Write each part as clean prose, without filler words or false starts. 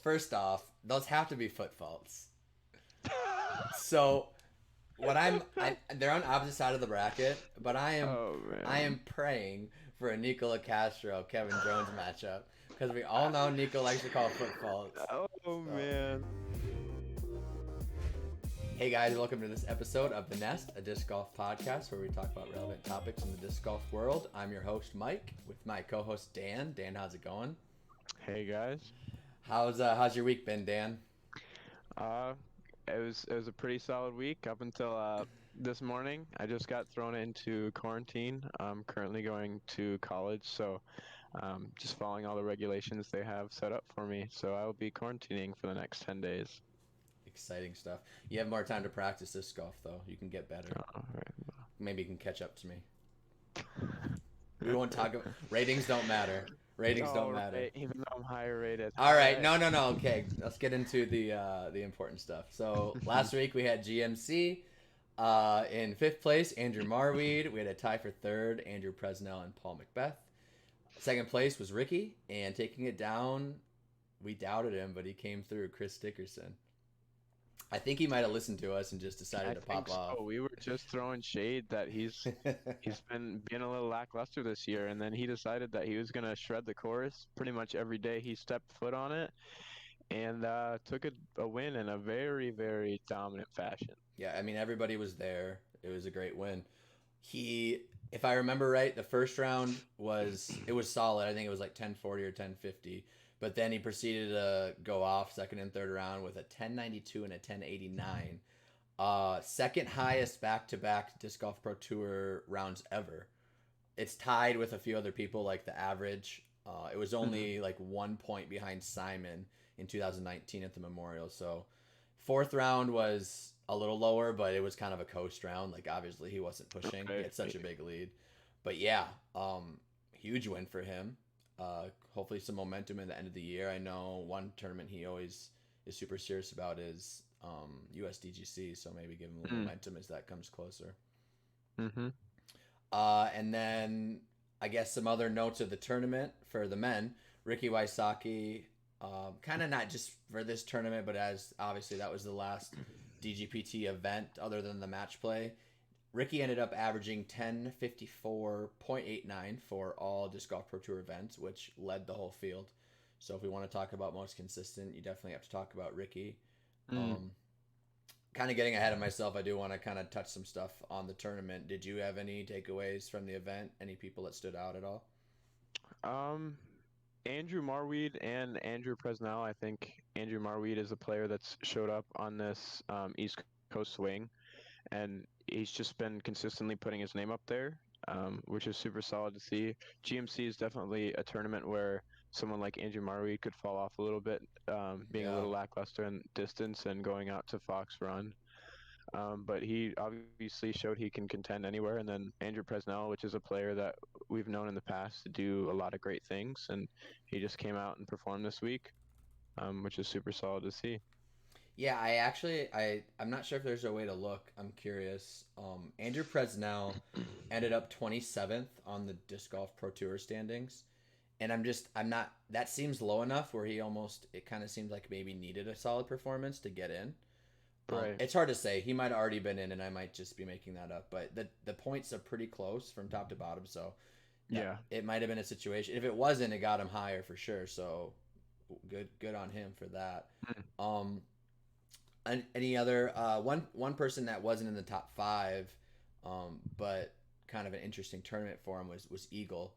first off, those have to be foot faults. So they're on opposite side of the bracket, but Oh I man. am praying for a Nicola Castro Kevin Jones matchup because we all know Nico likes to call foot faults. Oh So, man. hey guys, welcome to this episode of The Nest, a disc golf podcast where we talk about relevant topics in the disc golf world. I'm your host Mike with my co-host Dan. Dan, how's it going? Hey guys. How's your week been, Dan? Uh, it was a pretty solid week up until this morning. I just got thrown into quarantine. I'm currently going to college, so just following all the regulations they have set up for me. So I will be quarantining for the next 10 days. Exciting stuff. You have more time to practice disc golf though. You can get better. All Maybe you can catch up to me. We right. won't talk about ratings. Don't matter. Ratings don't All matter. right, even though I'm higher rated. All All right, right. no. Okay, let's get into the important stuff. So last week we had GMC in fifth place, Andrew Marweed. We had a tie for third, Andrew Presnell and Paul Macbeth. Second place was Ricky, and taking it down, we doubted him, but he came through. Chris Dickerson. I think he might have listened to us and just decided I to think pop off. so. We were just throwing shade that he's been being a little lackluster this year, and then he decided that he was gonna shred the course pretty much every day he stepped foot on it, and took a win in a very, very dominant fashion. Yeah, I mean everybody was there. It was a great win. He, if I remember right, the first round was solid. I think it was like 1040 or 1050. But then he proceeded to go off second and third round with a 1092 and a 1089. Second highest back to back disc golf pro tour rounds ever. It's tied with a few other people like the average. It was Hmm. only like 1 point behind Simon in 2019 at the Memorial. So fourth round was a little lower, but it was kind of a coast round. Like obviously he wasn't pushing. He Right. had such a big lead. But yeah, huge win for him. Hopefully some momentum in the end of the year. I know one tournament he always is super serious about is USDGC. So maybe give him a little Mm. momentum as that comes closer. Mm-hmm. And then I guess some other notes of the tournament for the men. Ricky Wysocki, kind of not just for this tournament, but as obviously that was the last DGPT event other than the match play. Ricky ended up averaging 1054.89 for all Disc Golf Pro Tour events, which led the whole field. So if we want to talk about most consistent, you definitely have to talk about Ricky. Mm. Um, Kind of getting ahead of myself, I do want to kind of touch some stuff on the tournament. Did you have any takeaways from the event? Any people that stood out at all? Um, Andrew Marweed and Andrew Presnell. I think Andrew Marweed is a player that's showed up on this East Coast swing, and he's just been consistently putting his name up there, which is super solid to see. GMC is definitely a tournament where someone like Andrew Marweed could fall off a little bit, being a Yeah. little lackluster in distance and going out to Fox Run. But he obviously showed he can contend anywhere. And then Andrew Presnell, which is a player that we've known in the past to do a lot of great things, and he just came out and performed this week, which is super solid to see. Yeah, I'm not sure if there's a way to look. I'm curious. Andrew Presnell ended up 27th on the Disc Golf Pro Tour standings. And I'm not, that seems low enough where it kind of seems like maybe needed a solid performance to get in. Right. It's hard to say. He might have already been in, and I might just be making that up. But the points are pretty close from top to bottom, so that Yeah. it might have been a situation. If it wasn't, it got him higher for sure. So good on him for that. Mm. Um, any other one person that wasn't in the top five, but kind of an interesting tournament for him was Eagle.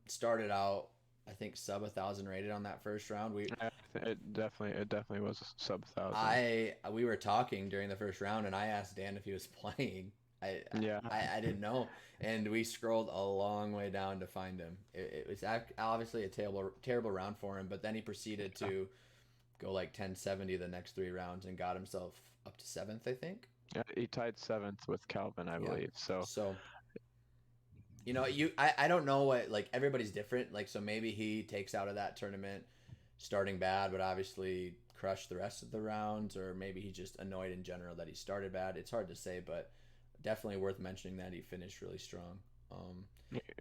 Started out I think sub 1,000 rated on that first round. Yeah, it definitely was a sub thousand. We were talking during the first round, and I asked Dan if he was playing. I Yeah. I didn't know, and we scrolled a long way down to find him. It was obviously a terrible round for him, but then he proceeded to go like 1070 the next three rounds and got himself up to seventh, I think. Yeah, he tied seventh with Calvin, I Yeah. believe. So, So I don't know what, like, everybody's different. Like, so maybe he takes out of that tournament starting bad, but obviously crushed the rest of the rounds, or maybe he's just annoyed in general that he started bad. It's hard to say, but definitely worth mentioning that he finished really strong. Um,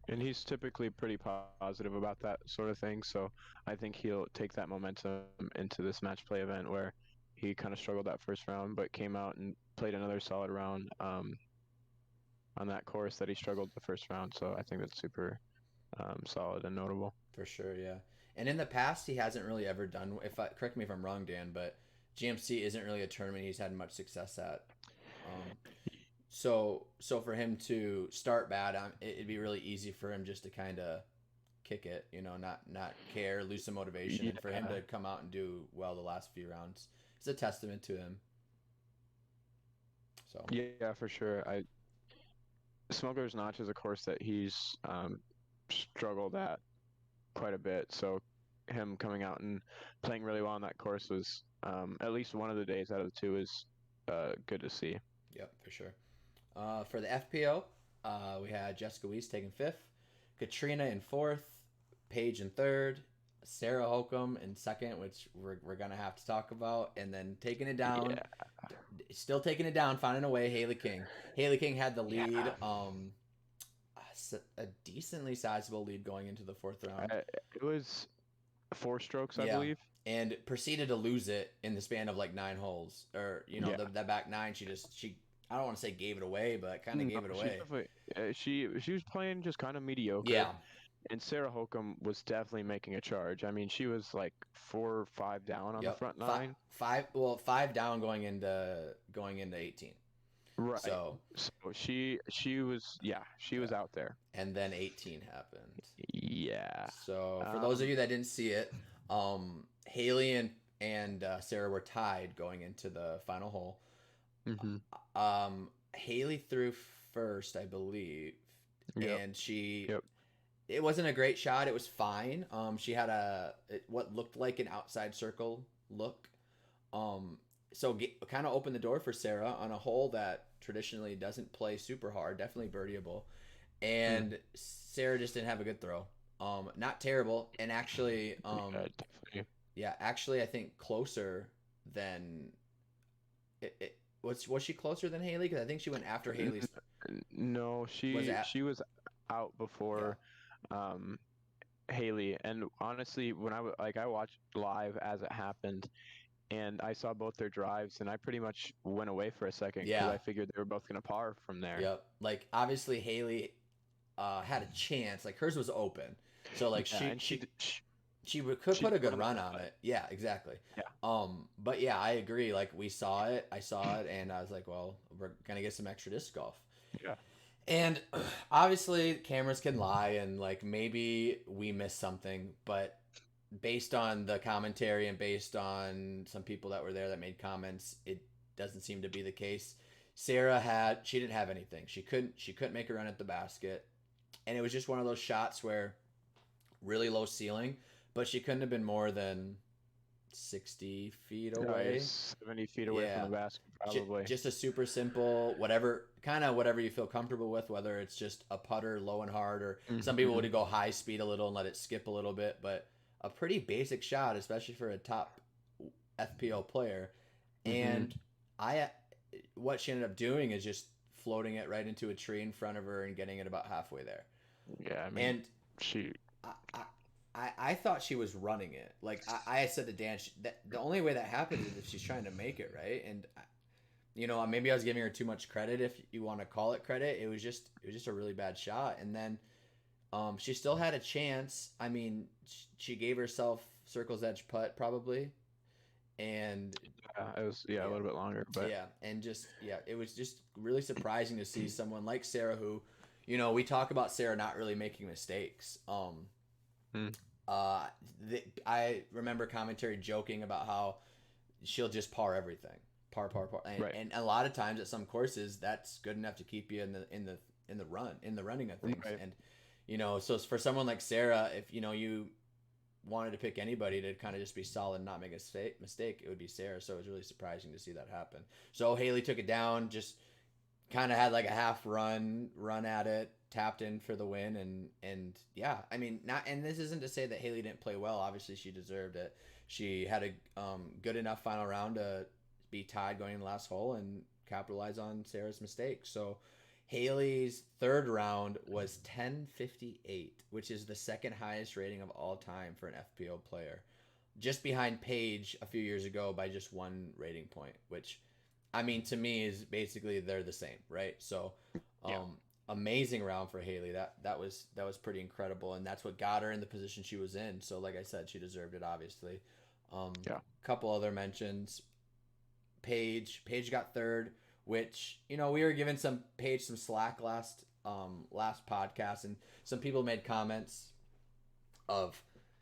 And he's typically pretty positive about that sort of thing, so I think he'll take that momentum into this match play event where he kind of struggled that first round, but came out and played another solid round on that course that he struggled the first round. So I think that's super solid and notable. For sure, yeah. And in the past, he hasn't really ever done. Correct me if I'm wrong, Dan, but GMC isn't really a tournament he's had much success at. Um, so for him to start bad, it'd be really easy for him just to kind of kick it, not care, lose some motivation, and for him Yeah, to come out and do well the last few rounds, it's a testament to him. So yeah, for sure. Smuggler's Notch is a course that he's struggled at quite a bit. So him coming out and playing really well on that course was at least one of the days out of the two is good to see. yep, for sure. For the FPO, we had Jessica Weiss taking fifth, Katrina in fourth, Paige in third, Sarah Holcomb in second, which we're gonna have to talk about, and then taking it down, Yeah, still taking it down, finding a way. Haley King. Haley King had the lead, yeah. a decently sizable lead going into the fourth round. It was 4 strokes, I Yeah, believe. and proceeded to lose it in the span of like 9 holes, or Yeah. that back nine. She I don't want to say gave it away, but kind of No, gave it she away. definitely she was playing just kind of mediocre, Yeah, and Sarah Holcomb was definitely making a charge. I mean, she was like 4 or 5 down on the yep. front Five, nine. five. Well, five down going into 18. Right. So, So she was out there. and then 18 happened. Yeah. So for those of Um. you that didn't see it, Haley and Sarah were tied going into the final hole. Mhm. Haley threw first, I believe, Yep. and Yep. it wasn't a great shot. It was fine. She had what looked like an outside circle look. Um, so kind of opened the door for Sarah on a hole that traditionally doesn't play super hard, definitely birdieable. Mm. And Sarah just didn't have a good throw. Not terrible, and actually, Yeah, definitely. yeah, actually, I think closer than was she closer than Haley? Because I think she went after Haley's. No, Was at she was out Yeah, before um Haley, and honestly, when I watched live as it happened, and I saw both their drives, and I pretty much went away for a second because yeah, I figured they were both gonna par from there. yep. Like obviously Haley had a chance. Like hers was open, so like Yeah, she and she could she put a did good well on run the on putt. it. Yeah, exactly. Yeah, But yeah, I agree. Like we saw it, I saw it, and I was like, well, we're gonna get some extra disc golf. yeah, And obviously, cameras can lie, and like maybe we missed something, but based on the commentary and based on some people that were there that made comments, it doesn't seem to be the case. She didn't have anything. She couldn't make a run at the basket, and it was just one of those shots where really low ceiling, but she couldn't have been more than 60 feet yeah, away. 70 feet away from Yeah, the basket, probably. just a super simple whatever kind of whatever you feel comfortable with, whether it's just a putter low and hard, or some people Hmm. would go high speed a little and let it skip a little bit, but a pretty basic shot, especially for a top FPO player. Hmm. And I what she ended up doing is just floating it right into a tree in front of her and getting it about halfway there. Yeah, I mean, And she. I, I, I thought she was running it. Like I said to Dan, that the only way that happens is if she's trying to make it, right. And maybe I was giving her too much credit, if you want to call it credit. It was just a really bad shot. And then she still had a chance. I mean, she gave herself circle's edge putt probably, and Yeah, it was a yeah, little bit longer, but yeah, and it was just really surprising to see someone like Sarah, who, we talk about Sarah not really making mistakes. mm, Uh, I remember commentary joking about how she'll just par everything, par, and, right, and a lot of times at some courses that's good enough to keep you in the running of things. right. And so for someone like Sarah, if you wanted to pick anybody to kind of just be solid and not make a mistake, it would be Sarah. So it was really surprising to see that happen. So Haley took it down, just kind of had like a half run at it, tapped in for the win, and yeah, I mean, not, and this isn't to say that Haley didn't play well. Obviously she deserved it. She had a good enough final round to be tied going in the last hole and capitalize on Sarah's mistake. So Haley's third round was 1058, which is the second highest rating of all time for an FPO player, just behind Paige a few years ago by just one rating point, which, I mean, to me is basically they're the same, right? So, Yeah. amazing round for Haley. That was pretty incredible, and that's what got her in the position she was in. So, like I said, she deserved it, obviously. Yeah. Couple other mentions. Paige got third, which we were giving some Paige some slack last podcast, and some people made comments of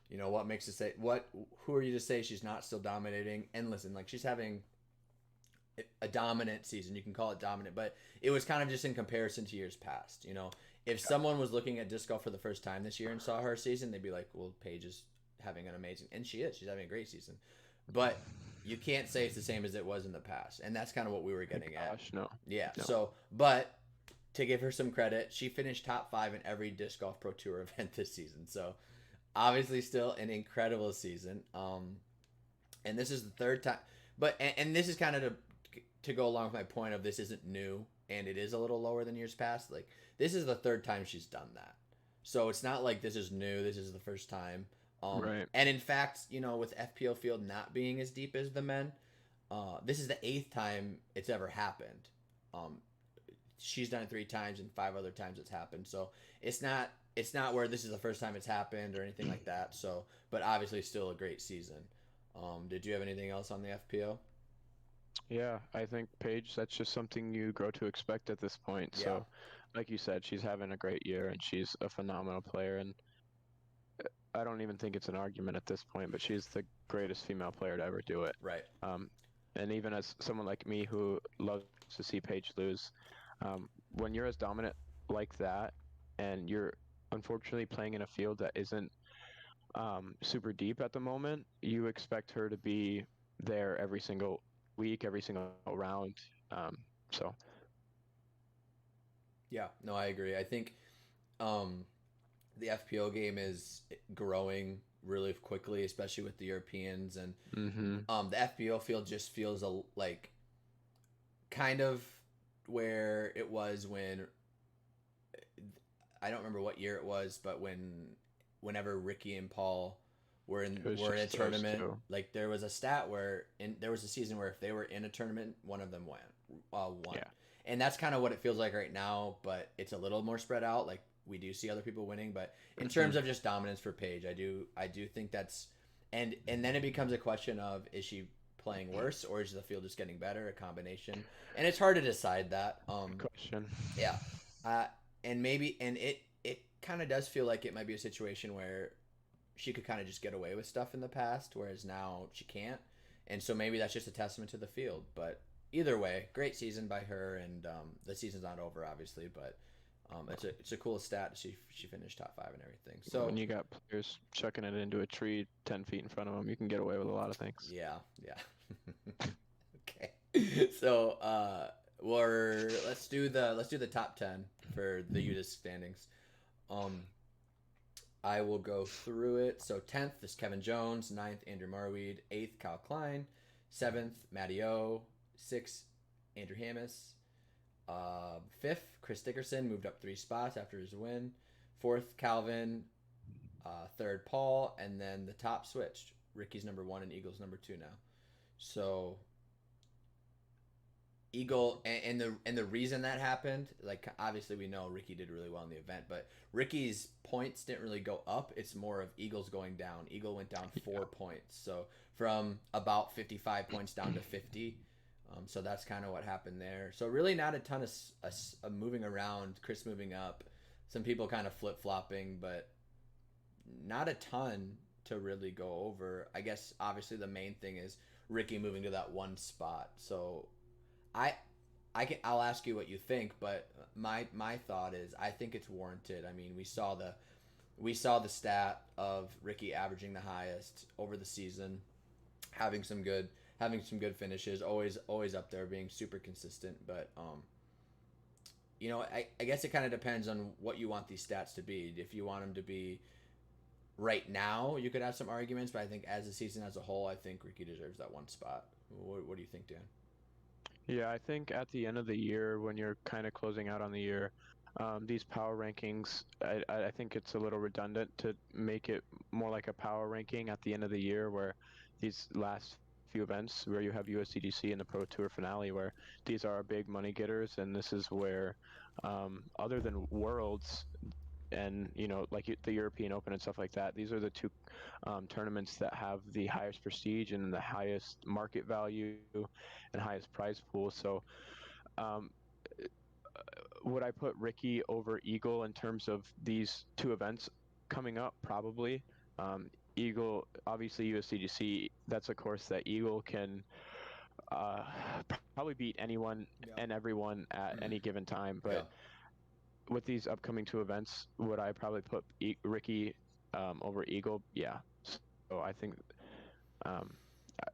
what makes it say who are you to say she's not still dominating. And listen, like, she's having a dominant season. You can call it dominant, but it was kind of just in comparison to years past. If someone was looking at disc golf for the first time this year and saw her season, they'd be like, well, Paige is having an amazing, and she is. She's having a great season. But you can't say it's the same as it was in the past. And that's kind of what we were getting at. No. Yeah. No. So, but to give her some credit, she finished top 5 in every Disc Golf Pro Tour event this season. So, obviously still an incredible season. And this is the third time, and this is kind of to go along with my point of this isn't new and it is a little lower than years past. Like, this is the third time she's done that. So it's not like this is new. This is the first time. Right. And in fact, with FPO field not being as deep as the men, this is the 8th time it's ever happened. She's done it 3 times, and 5 other times it's happened. So it's not where this is the first time it's happened or anything like that. So, but obviously still a great season. Did you have anything else on the FPO? Yeah, I think Paige, that's just something you grow to expect at this point. Yeah. So, like you said, she's having a great year and she's a phenomenal player. And I don't even think it's an argument at this point, but she's the greatest female player to ever do it. Right. And even as someone like me who loves to see Paige lose, when you're as dominant like that and you're unfortunately playing in a field that isn't super deep at the moment, you expect her to be there every single week, every single round. So. Yeah, no, I agree. I think the FPO game is growing really quickly, especially with the Europeans, and the FPO field just feels like kind of where it was when, I don't remember what year it was, but whenever Ricky and Paul were in a tournament, like, there was a stat where there was a season where if they were in a tournament, one of them won. Yeah. And that's kind of what it feels like right now, but it's a little more spread out. Like, we do see other people winning, but in terms of just dominance for Paige, I do think that's, and then it becomes a question of, is she playing worse or is the field just getting better? A combination, and it's hard to decide that. Question. Yeah, and it kind of does feel like it might be a situation where she could kind of just get away with stuff in the past, whereas now she can't, and so maybe that's just a testament to the field. But either way, great season by her, and the season's not over, obviously, but it's a cool stat. She finished top 5 and everything. So when you got players chucking it into a tree 10 feet in front of them, you can get away with a lot of things. Yeah. Okay. So let's do the top 10 for the UDisc standings. I will go through it. So 10th is Kevin Jones, 9th Andrew Marweed, 8th Kyle Klein, 7th Matty O, 6th Andrew Hammis, 5th Chris Dickerson, moved up 3 spots after his win, 4th Calvin, 3rd Paul, and then the top switched. Ricky's number 1 and Eagle's number 2 now. So Eagle, and the reason that happened, like, obviously we know Ricky did really well in the event, but Ricky's points didn't really go up. It's more of Eagle's going down. Eagle went down 4 points, so from about 55 points down to 50. So that's kind of what happened there. So really not a ton of moving around. Chris moving up, some people kind of flip-flopping, but not a ton to really go over. I guess obviously the main thing is Ricky moving to that 1 spot. So I'll ask you what you think, but my thought is I think it's warranted. I mean, we saw the stat of Ricky averaging the highest over the season, having some good finishes, always up there, being super consistent. But I guess it kind of depends on what you want these stats to be. If you want them to be right now, you could have some arguments, but I think as a season as a whole, I think Ricky deserves that 1 spot. What do you think, Dan? Yeah, I think at the end of the year, when you're kind of closing out on the year, these power rankings, I think it's a little redundant to make it more like a power ranking at the end of the year, where these last few events, where you have USDGC and the Pro Tour finale, where these are our big money getters, and this is where, other than Worlds, and like the European Open and stuff like that. These are the two tournaments that have the highest prestige and the highest market value and highest prize pool. So, um, would I put Ricky over Eagle in terms of these two events coming up? Probably. Eagle, obviously USCGC. That's a course that Eagle can uh, probably beat anyone Yeah. and everyone at any given time. Yeah. But with these upcoming two events, would I probably put Ricky over Eagle? Yeah. So I think um,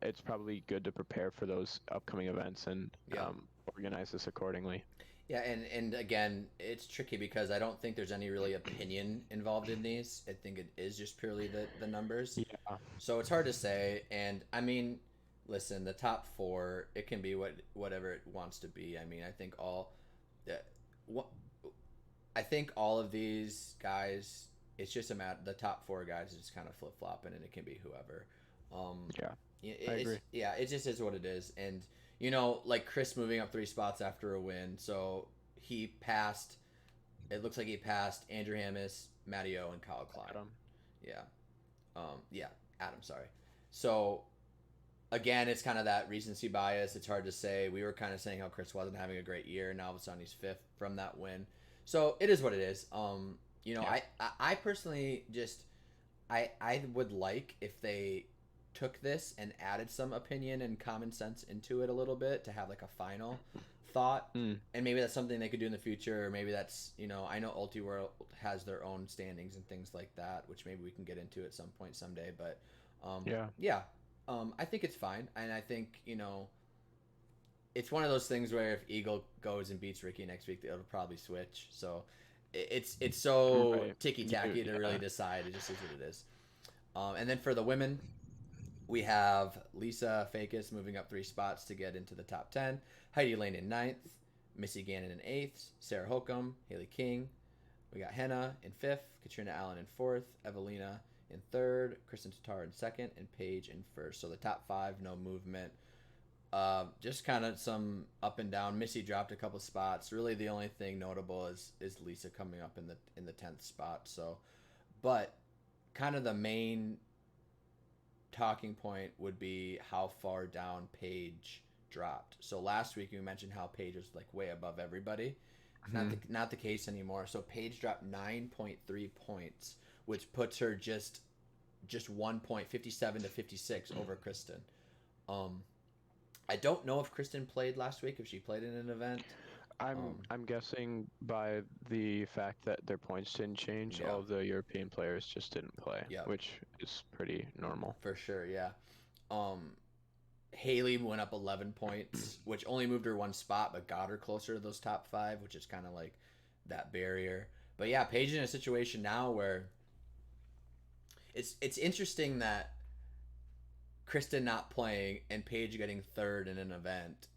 it's probably good to prepare for those upcoming events and Yeah. organize this accordingly. Yeah, and again, it's tricky because I don't think there's any really opinion involved in these. I think it is just purely the numbers. Yeah. So it's hard to say. And I mean, listen, the top four, it can be whatever it wants to be. I mean, I think uh, what I think all of these guys, it's just a matter. The top four guys is just kind of flip flopping, and it can be whoever. Yeah. I It's agree. yeah, it just is what it is, and like Chris moving up 3 spots after a win, so he passed. It looks like he passed Andrew Hammis, Matteo, and Kyle Klein. Adam. Yeah, yeah, Adam. Sorry. So again, it's kind of that recency bias. It's hard to say. We were kind of saying how Chris wasn't having a great year, and now all of a sudden he's fifth from that win. So it is what it is. Yeah. I personally just I would like if they took this and added some opinion and common sense into it a little bit to have like a final thought. Mm. And maybe that's something they could do in the future, or maybe that's, I know Ultiworld has their own standings and things like that, which maybe we can get into at some point someday. But Yeah. yeah, I think it's fine. And I think, it's one of those things where if Eagle goes and beats Ricky next week, it'll probably switch. So it's so Right. ticky tacky to really Yeah. decide. It just is what it is. And then for the women, we have Lisa Fakis moving up 3 spots to get into the top 10. Heidi Lane in ninth. Missy Gannon in eighth. Sarah Holcomb, Haley King. We got Henna in fifth. Katrina Allen in fourth. Evelina in third. Kristen Tatar in second. And Paige in first. So the top five, no movement. Just kind of some up and down. Missy dropped a couple spots. Really, the only thing notable is Lisa coming up in the 10th spot. So, but kind of the main talking point would be how far down Paige dropped. So last week we mentioned how Paige was like way above everybody. Not the case anymore. So Paige dropped 9.3 points, which puts her just 1 point, 57 to 56 over Kristen. I don't know if Kristen played last week, if she played in an event. I'm guessing by the fact that their points didn't change, Yeah. all of the European players just didn't play, Yeah. which is pretty normal. For sure, yeah. Haley went up 11 points, which only moved her 1 spot, but got her closer to those top five, which is kind of like that barrier. But yeah, Paige in a situation now where it's interesting that Kristen not playing and Paige getting third in an event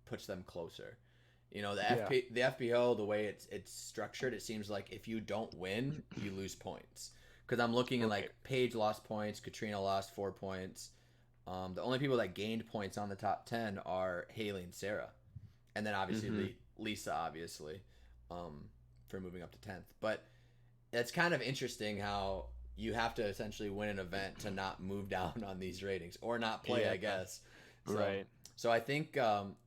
puts them closer. The FPO, the way it's structured, it seems like if you don't win, you lose points. Because I'm looking at like Paige lost points, Katrina lost 4 points. The only people that gained points on the top 10 are Haley and Sarah, and then obviously Lisa, obviously, for moving up to 10th. But it's kind of interesting how you have to essentially win an event to not move down on these ratings or not play, I guess. So, Right. So I think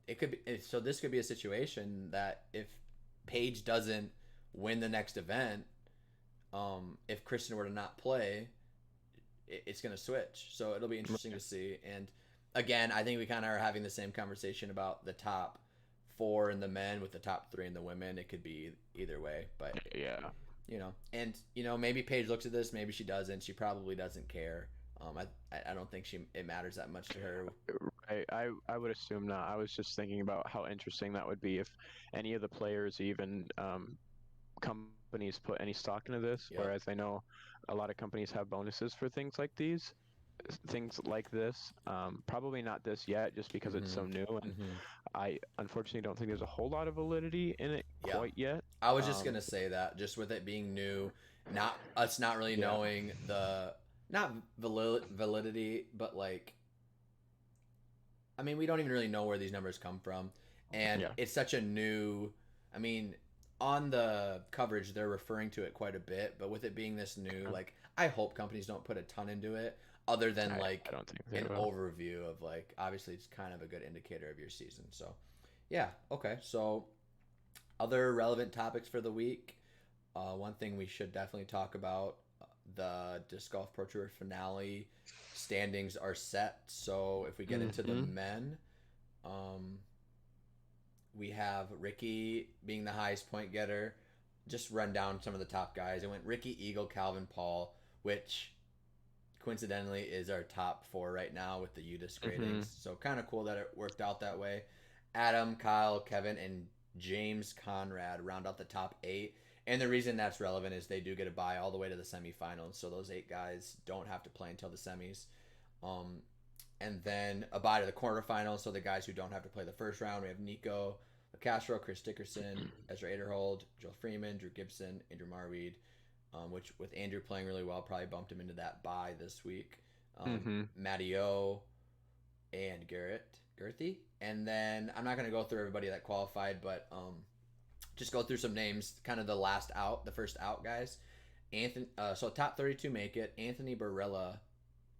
it could be. So this could be a situation that if Paige doesn't win the next event, if Kristen were to not play, it's going to switch. So it'll be interesting to see. And again, I think we kind of are having the same conversation about the top four in the men with the top three in the women. It could be either way, but Yeah. and maybe Paige looks at this, maybe she doesn't. She probably doesn't care. I don't think it matters that much to her. Right. I would assume not. I was just thinking about how interesting that would be if any of the players, even companies, put any stock into this. Yep. Whereas I know a lot of companies have bonuses for things like these. things like this. Probably not this yet, just because it's so new, and Mm-hmm. I unfortunately don't think there's a whole lot of validity in it Yeah. quite yet. I was just gonna say that, just with it being new, not us not really Yeah, knowing the not validity, but like, I mean, we don't even really know where these numbers come from, and yeah, it's such a new. I mean, on the coverage they're referring to it quite a bit, but with it being this new, like, I hope companies don't put a ton into it, other than I like don't think they an will. overview of, like, obviously it's kind of a good indicator of your season. So, yeah, okay. So, other relevant topics for the week. One thing we should definitely talk about, the Disc Golf Pro Tour finale standings are set. So if we get into the Mm-hmm. men, um, we have Ricky being the highest point getter. Just run down some of the top guys. It went Ricky, Eagle, Calvin, Paul, which coincidentally is our top 4 right now with the UDisc Mm-hmm. ratings. So kind of cool that it worked out that way. Adam, Kyle, Kevin, and James Conrad round out the top 8. And the reason that's relevant is they do get a bye all the way to the semifinals. So those 8 guys don't have to play until the semis. Um, and then a bye to the quarterfinals. So the guys who don't have to play the first round, we have Nico Castro, Chris Dickerson, Ezra Aderhold, Joel Freeman, Drew Gibson, Andrew Marweed, which with Andrew playing really well, probably bumped him into that bye this week. Mm-hmm. Matty O and Gerthy. And then I'm not going to go through everybody that qualified, but just go through some names, kind of the first out guys. Anthony, so top 32 make it. Anthony Barella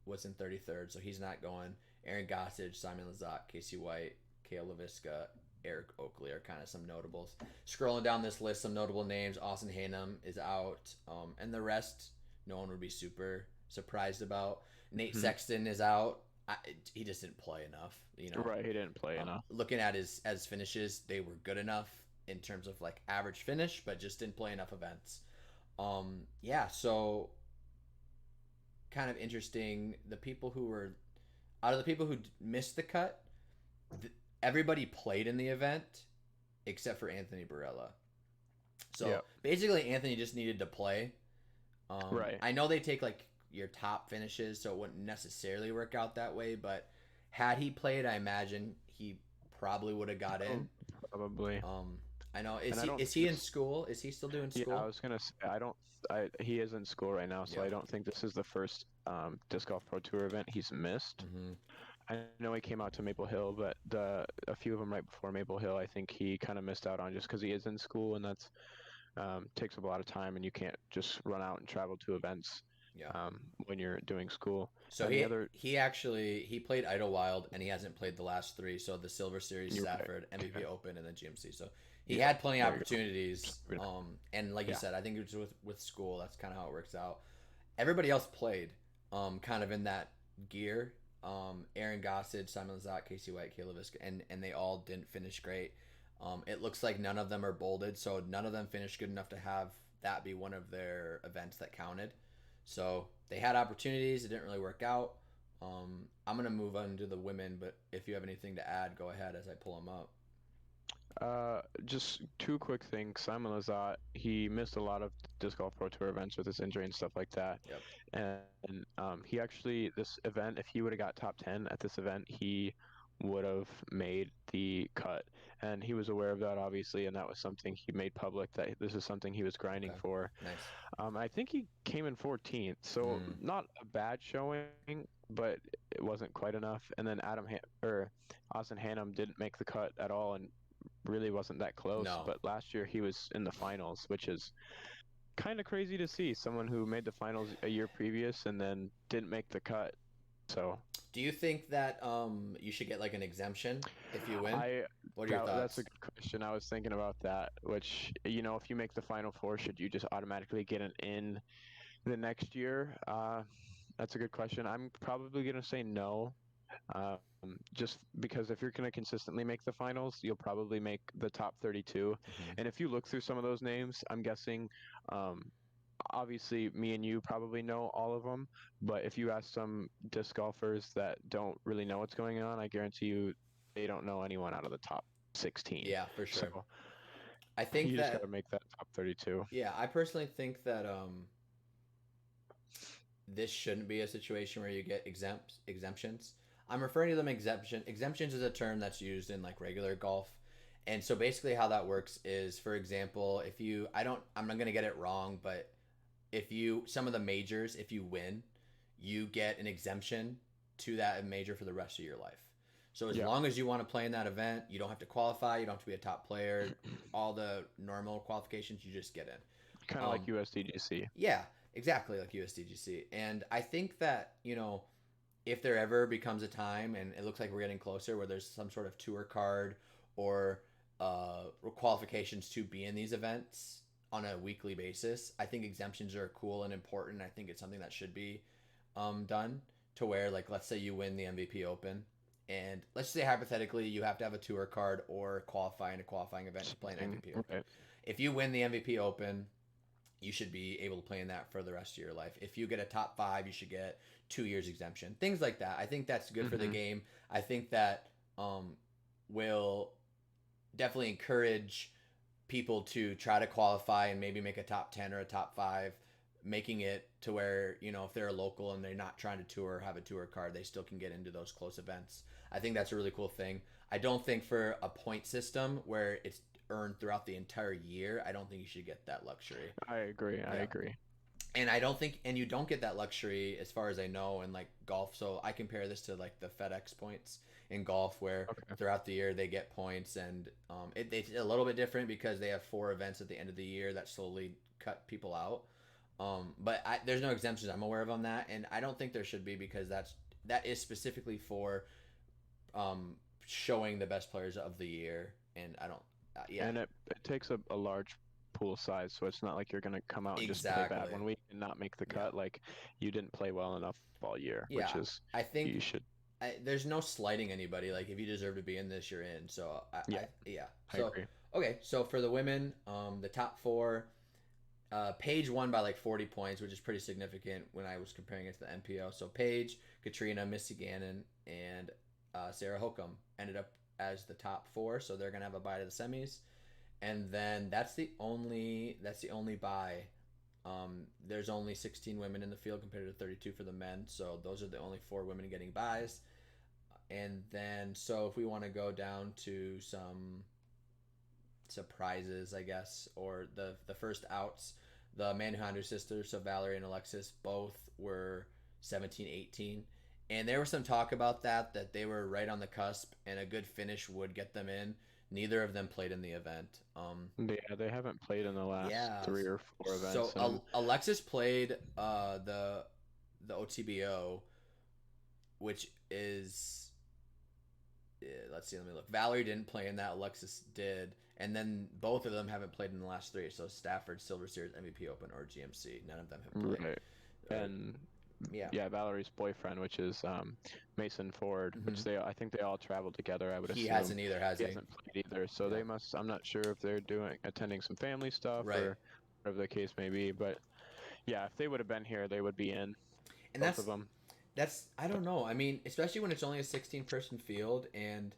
was in 33rd, so he's not going. Aaron Gossage, Simon Lazat, Casey White, Kale LaVisca, Eric Oakley are kind of some notables. Scrolling down this list, some notable names. Austin Hannum is out, and the rest, no one would be super surprised about. Nate Mm-hmm. Sexton is out. He just didn't play enough, you know. Right, he didn't play enough. Looking at his as finishes, they were good enough in terms of like average finish, but just didn't play enough events. Yeah, so kind of interesting. The people who were out of the people who missed the cut, everybody played in the event except for Anthony Barella. So Yeah. basically, Anthony just needed to play. Right. I know they take like your top finishes, so it wouldn't necessarily work out that way. But had he played, I imagine he probably would have got in. Probably. I know. And I don't Is he in think school? Is he still doing Yeah, I school? was gonna say he is in school right now, so Yeah. I don't think this is the first disc golf pro tour event he's missed. Mm-hmm. I know he came out to Maple Hill, but a few of them right before Maple Hill, I think he kind of missed out on just because he is in school, and that's takes up a lot of time, and you can't just run out and travel to events Yeah. when you're doing school. So And the other, he actually he played Idlewild and he hasn't played the last 3. So the Silver Series, you're right. Stafford, MVP Okay. Open, and then GMC. So he Yeah, had plenty of there you go. opportunities. And like you Yeah. said, I think it's with school. That's kind of how it works out. Everybody else played, kind of in that gear. Aaron Gossage, Simon Lazat, Casey White, Caleb Viska, and they all didn't finish great. It looks like none of them are bolded, so none of them finished good enough to have that be one of their events that counted. So they had opportunities. It didn't really work out. I'm going to move on to the women, but if you have anything to add, go ahead as I pull them up. Just two quick things. Simon Lazat, he missed a lot of disc golf pro tour events with his injury and stuff like that. Yep. And he actually, this event, if he would have got top 10 at this event, he would have made the cut. And he was aware of that, obviously, and that was something he made public, that this is something he was grinding Okay. for. Nice. I think he came in 14th, so not a bad showing, but it wasn't quite enough. And then Austin Hannum didn't make the cut at all, and really wasn't that close. No. But last year he was in the finals, which is kind of crazy to see someone who made the finals a year previous and then didn't make the cut. So, do you think that you should get like an exemption if you win? What are your thoughts? That's a good question. I was thinking about that, which, if you make the final 4, should you just automatically get an in the next year? That's a good question. I'm probably going to say no. Just because if you're going to consistently make the finals, you'll probably make the top 32. Mm-hmm. And if you look through some of those names, I'm guessing, obviously me and you probably know all of them, but if you ask some disc golfers that don't really know what's going on, I guarantee you they don't know anyone out of the top 16. Yeah, for sure. So I think you just got to make that top 32. Yeah, I personally think that this shouldn't be a situation where you get exemptions. I'm referring to them exemptions is a term that's used in like regular golf. And so basically how that works is, for example, if you I'm not going to get it wrong, but if you some of the majors, if you win, you get an exemption to that major for the rest of your life. So as long as you want to play in that event, you don't have to qualify, you don't have to be a top player, all the normal qualifications, you just get in. Kind of like USDGC. Yeah, exactly like USDGC. And I think that, if there ever becomes a time, and it looks like we're getting closer, where there's some sort of tour card or qualifications to be in these events on a weekly basis, I think exemptions are cool and important. I think it's something that should be done, to where, like, let's say you win the MVP Open, and let's say hypothetically you have to have a tour card or qualify in a qualifying event to play an MVP Open. Right. If you win the MVP Open, you should be able to play in that for the rest of your life. If you get a top 5, you should get 2 years exemption. Things like that. I think that's good for the game. I think that will definitely encourage people to try to qualify and maybe make a top 10 or a top 5, making it to where, if they're a local and they're not trying to tour or have a tour card, they still can get into those close events. I think that's a really cool thing. I don't think for a point system where it's earned throughout the entire year, I don't think you should get that luxury. I agree. And I don't think, and you don't get that luxury as far as I know in like golf. So I compare this to like the FedEx points in golf, where throughout the year they get points, and it's a little bit different because they have 4 events at the end of the year that slowly cut people out. But there's no exemptions I'm aware of on that, and I don't think there should be, because that is specifically for showing the best players of the year, and I don't. And it takes a large pool size, so it's not like you're going to come out and just play bad one week and not make the cut. Like, you didn't play well enough all year, which is, I think you should. There's no slighting anybody. Like, if you deserve to be in this, you're in. So I agree. Okay, so for the women, the top 4, Paige won by like 40 points, which is pretty significant when I was comparing it to the MPO. So Paige, Katrina, Missy Gannon, and Sarah Hokum ended up as the top 4, so they're gonna have a bye to the semis, and then that's the only bye. There's only 16 women in the field compared to 32 for the men, so those are the only 4 women getting byes. And then, so if we want to go down to some surprises, I guess, or the first outs, the Manu sisters, so Valerie and Alexis, both were 17-18. And there was some talk about that they were right on the cusp, and a good finish would get them in. Neither of them played in the event. They haven't played in the last 3 or 4 events. So Alexis played the OTBO, which is, let's see, let me look. Valerie didn't play in that. Alexis did, and then both of them haven't played in the last 3. So Stafford, Silver Series, MVP Open, or GMC. None of them have played. Right. And Valerie's boyfriend, which is Mason Ford, which I think they all traveled together. I would assume he hasn't either, has he? He hasn't played either, so they must. I'm not sure if they're attending some family stuff or whatever the case may be. But yeah, if they would have been here, they would be in. And both of them. That's, I don't know. I mean, especially when it's only a 16-person field and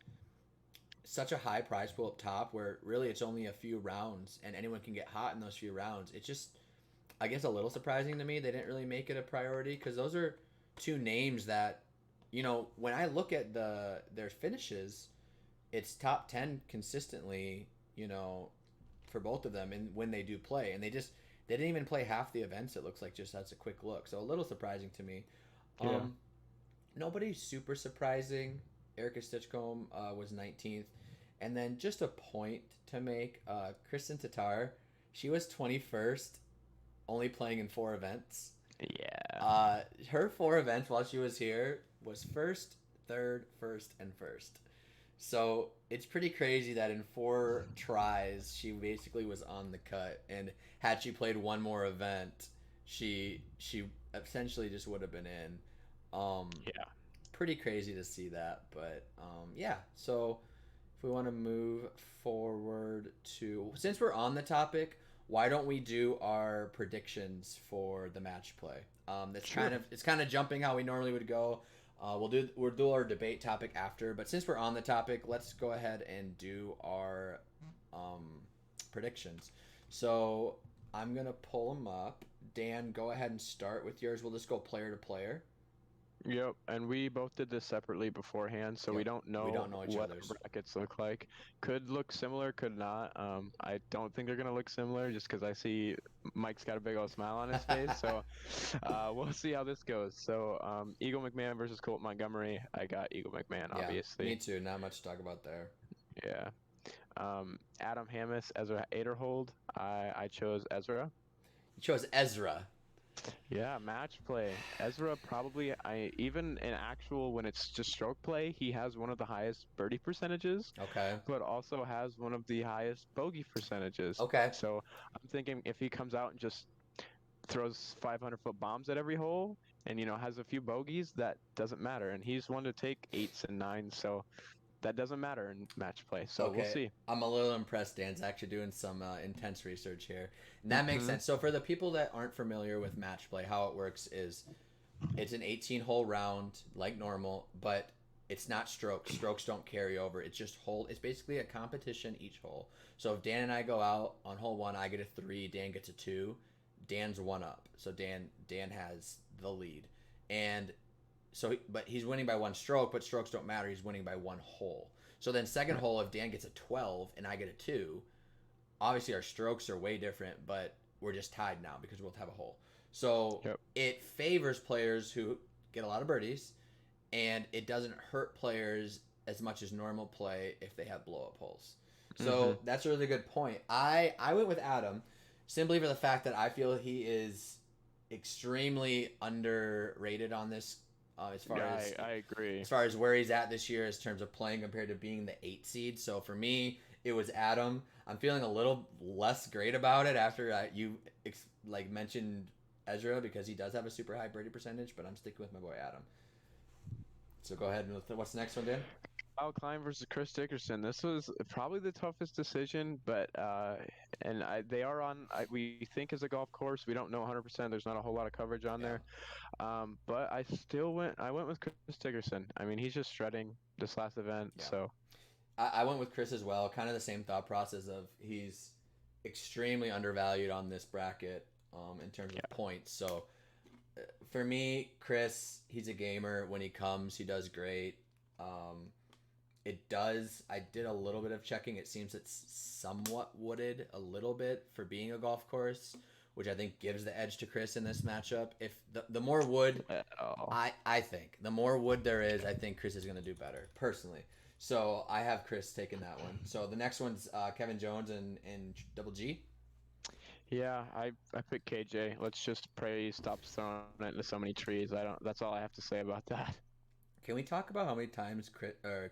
such a high prize pool up top, where really it's only a few rounds and anyone can get hot in those few rounds. It's just, I guess, a little surprising to me they didn't really make it a priority, because those are 2 names that, when I look at their finishes, it's top 10 consistently, for both of them, and when they do play, and they didn't even play half the events, it looks like, just as a quick look. So a little surprising to me. Nobody super surprising. Erica Stitchcomb was 19th, and then just a point to make, Kristen Tatar, she was 21st. Only playing in 4 events. Yeah. Her 4 events while she was here was first, third, first, and first. So it's pretty crazy that in 4 tries she basically was on the cut, and had she played one more event, she essentially just would have been in. Pretty crazy to see that, but So if we want to move forward to, since we're on the topic, why don't we do our predictions for the match play? It's kind of jumping how we normally would go. We'll do our debate topic after, but since we're on the topic, let's go ahead and do our predictions. So I'm gonna pull them up Dan, go ahead and start with yours. We'll just go player to player. Yep, and we both did this separately beforehand, so Yep. we don't We know don't know each what our other's. brackets look like. Could look similar, could not. I don't think they're gonna look similar just because I see Mike's got a big old smile on his face. So we'll see how this goes. So Eagle McMahon versus Colt Montgomery. I got Eagle McMahon, Yeah, me obviously. too. Not much to talk about there. Yeah. Adam Hammis, Ezra Aderhold. I chose Ezra. You chose Ezra. Yeah, match play. Ezra probably I even in actual when it's just stroke play, he has one of the highest birdie percentages, Okay. but also has one of the highest bogey percentages. Okay. So I'm thinking if he comes out and just throws 500-foot bombs at every hole and has a few bogeys, that doesn't matter. And he's one to take eights and nines, so that doesn't matter in match play. So we'll Okay. see. I'm a little impressed. Dan's actually doing some intense research here. And that makes Hmm. sense. So for the people that aren't familiar with match play, how it works is it's an 18-hole round like normal, but it's not strokes. Strokes don't carry over. It's just hole. It's basically a competition each hole. So if Dan and I go out on hole 1, I get a 3, Dan gets a 2, Dan's 1 up. So Dan has the lead. And but he's winning by 1 stroke, but strokes don't matter. He's winning by 1 hole. So then second hole, if Dan gets a 12 and I get a 2, obviously our strokes are way different, but we're just tied now because we'll have a hole. So Yep. it favors players who get a lot of birdies, and it doesn't hurt players as much as normal play if they have blow up holes. So that's a really good point. I went with Adam simply for the fact that I feel he is extremely underrated on this as far as I agree. as far as where he's at this year in terms of playing compared to being the 8 seed. So for me, it was Adam. I'm feeling a little less great about it after you mentioned Ezra because he does have a super high birdie percentage, but I'm sticking with my boy Adam. So go ahead and what's the next one, Dan? Klein versus Chris Dickerson. This was probably the toughest decision, but they are on. We think is a golf course. We don't know 100%. There's not a whole lot of coverage on Yeah. there, but I still went. I went with Chris Dickerson. I mean, he's just shredding this last event. Yeah. So I went with Chris as well. Kind of the same thought process of he's extremely undervalued on this bracket in terms of points. So for me, Chris, he's a gamer. When he comes, he does great. I did a little bit of checking. It seems it's somewhat wooded a little bit for being a golf course, which I think gives the edge to Chris in this matchup. If the more wood, I think the more wood there is, I think Chris is going to do better personally. So I have Chris taking that one. So the next one's Kevin Jones and Double G. yeah, I picked KJ. Let's just pray he stops throwing it into so many trees. That's all I have to say about that. Can we talk about how many times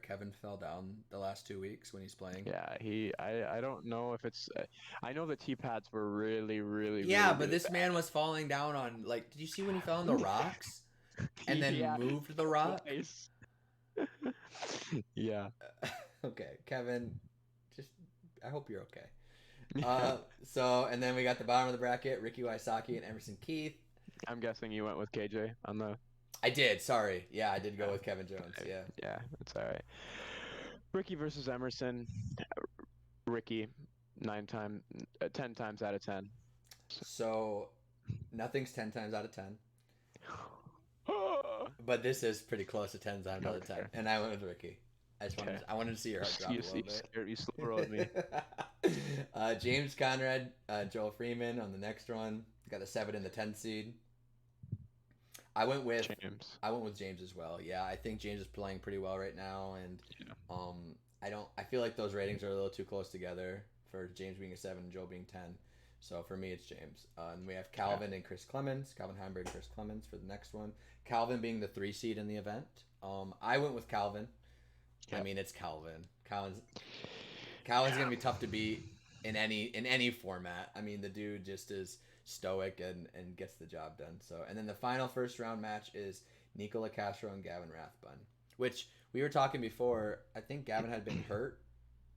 Kevin fell down the last 2 weeks when he's playing? Yeah, I don't know if it's. I know the tee pads were really, really. Yeah, really, but this bad. man was falling down on did you see when he fell on the rocks and then moved the rock? Nice. Yeah. Okay, Kevin, I hope you're okay. So and then we got the bottom of the bracket: Ricky Wysocki and Emerson Keith. I'm guessing you went with KJ on the. I did. Sorry. Yeah, I did go with Kevin Jones. Yeah. Yeah, that's all right. Ricky versus Emerson. Ricky, 10 times out of 10. So nothing's 10 times out of 10. But this is pretty close to 10 times out of 10. And I went with Ricky. I wanted to see your heart drop a little bit. You slow rolled me. James Conrad, Joel Freeman on the next one. Got the 7 and the 10 seed. I went with James as well. Yeah, I think James is playing pretty well right now, and I feel like those ratings are a little too close together for James being a 7 and Joel being 10. So for me, it's James. And we have Calvin and Chris Clemens, Calvin Heimberg and Chris Clemens for the next one. Calvin being the 3 seed in the event. I went with Calvin. Yep. I mean, it's Calvin. Calvin's gonna be tough to beat in any format. I mean, the dude just is stoic and gets the job done. So, and then the final first round match is Nicola Castro and Gavin Rathbun, which we were talking before. I think Gavin had been hurt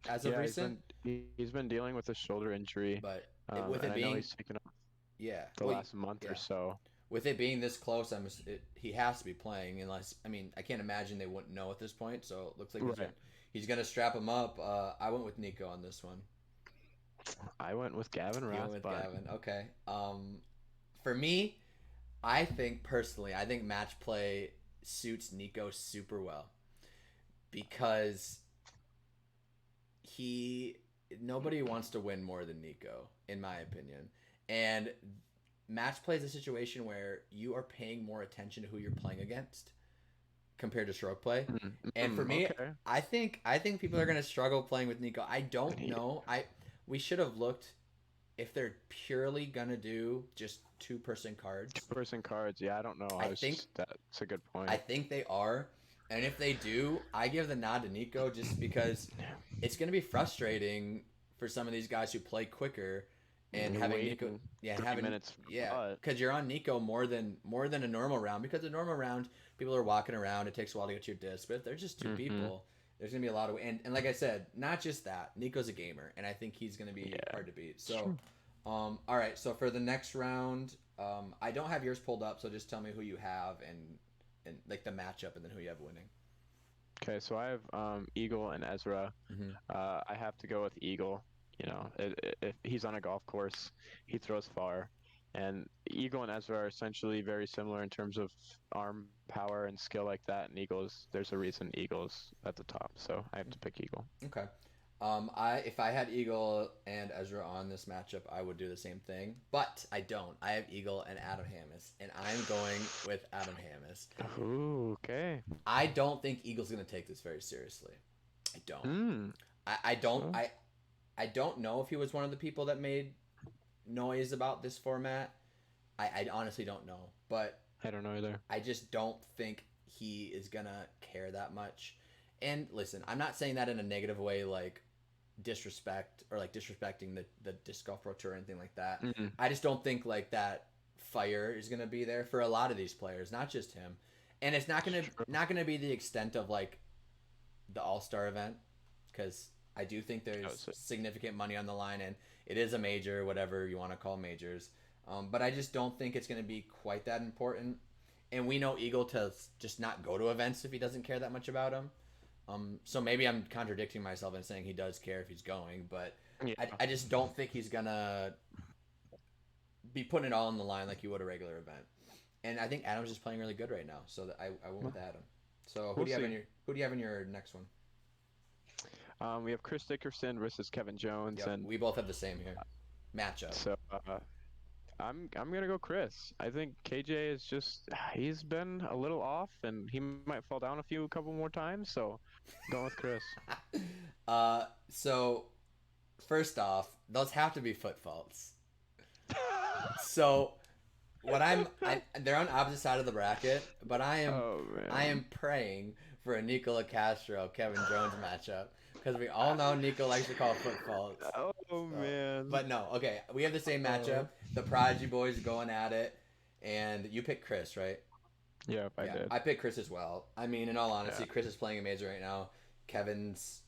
as of recent. He's been dealing with a shoulder injury, but with it being, I know he's taken off the last month or so. With it being this close, he has to be playing. Unless I can't imagine they wouldn't know at this point. So it looks like he's gonna strap him up. I went with Nico on this one. I went with Gavin Rathbun. Okay. for me, I think match play suits Nico super well because he nobody wants to win more than Nico, in my opinion. And match play is a situation where you are paying more attention to who you're playing against compared to stroke play. And for me, Okay. I think people are gonna struggle playing with Nico. I don't know. We should have looked if they're purely gonna do just two-person cards. Two-person cards. Yeah, I don't know. I think That's a good point. I think they are. And if they do, I give the nod to Nico just because it's going to be frustrating for some of these guys who play quicker and You're having waiting Nico, yeah, 3 minutes for because you're on Nico more than a normal round because a normal round people are walking around. It takes a while to get to your disc, but if they're just 2 people, there's gonna be a lot of and like I said, not just that. Nico's a gamer, and I think he's gonna be hard to beat. So, all right. So for the next round, I don't have yours pulled up, so just tell me who you have and like the matchup, and then who you have winning. Okay, so I have Eagle and Ezra. Mm-hmm. I have to go with Eagle. You know, if he's on a golf course, he throws far. And Eagle and Ezra are essentially very similar in terms of arm power and skill like that. And there's a reason Eagle's at the top, so I have to pick Eagle. Okay. If I had Eagle and Ezra on this matchup, I would do the same thing, but I don't. I have Eagle and Adam Hammis, and I'm going with Adam Hammis. Ooh, okay. I don't think Eagle's gonna take this very seriously. I don't. I don't. I don't know if he was one of the people that made noise about this format. I honestly don't know, but I don't know either. I just don't think he is gonna care that much. And listen, I'm not saying that in a negative way, like disrespect or like disrespecting the disc golf pro tour or anything like that. I just don't think like that fire is gonna be there for a lot of these players, not just him. And it's not gonna be the extent of like the All-Star event, because I do think there's significant money on the line, and it is a major, whatever you want to call majors. But I just don't think it's going to be quite that important. And we know Eagle to just not go to events if he doesn't care that much about them. So maybe I'm contradicting myself and saying he does care if he's going, but I just don't think he's going to be putting it all on the line like you would a regular event. And I think Adam's just playing really good right now, so I went with Adam. So who do you have in your next one? We have Chris Dickerson versus Kevin Jones, Yep, and we both have the same here matchup. So I'm gonna go Chris. I think KJ is he's been a little off, and he might fall down a couple more times. So going with Chris. So first off, those have to be foot faults. So they're on opposite side of the bracket, but I am praying for a Nicola Castro Kevin Jones matchup. Because we all know Nico likes to call foot faults. Man. But no, okay. We have the same matchup. The Prodigy boys going at it. And you picked Chris, right? Yeah, I did. I picked Chris as well. I mean, in all honesty, Chris is playing amazing right now. Kevin's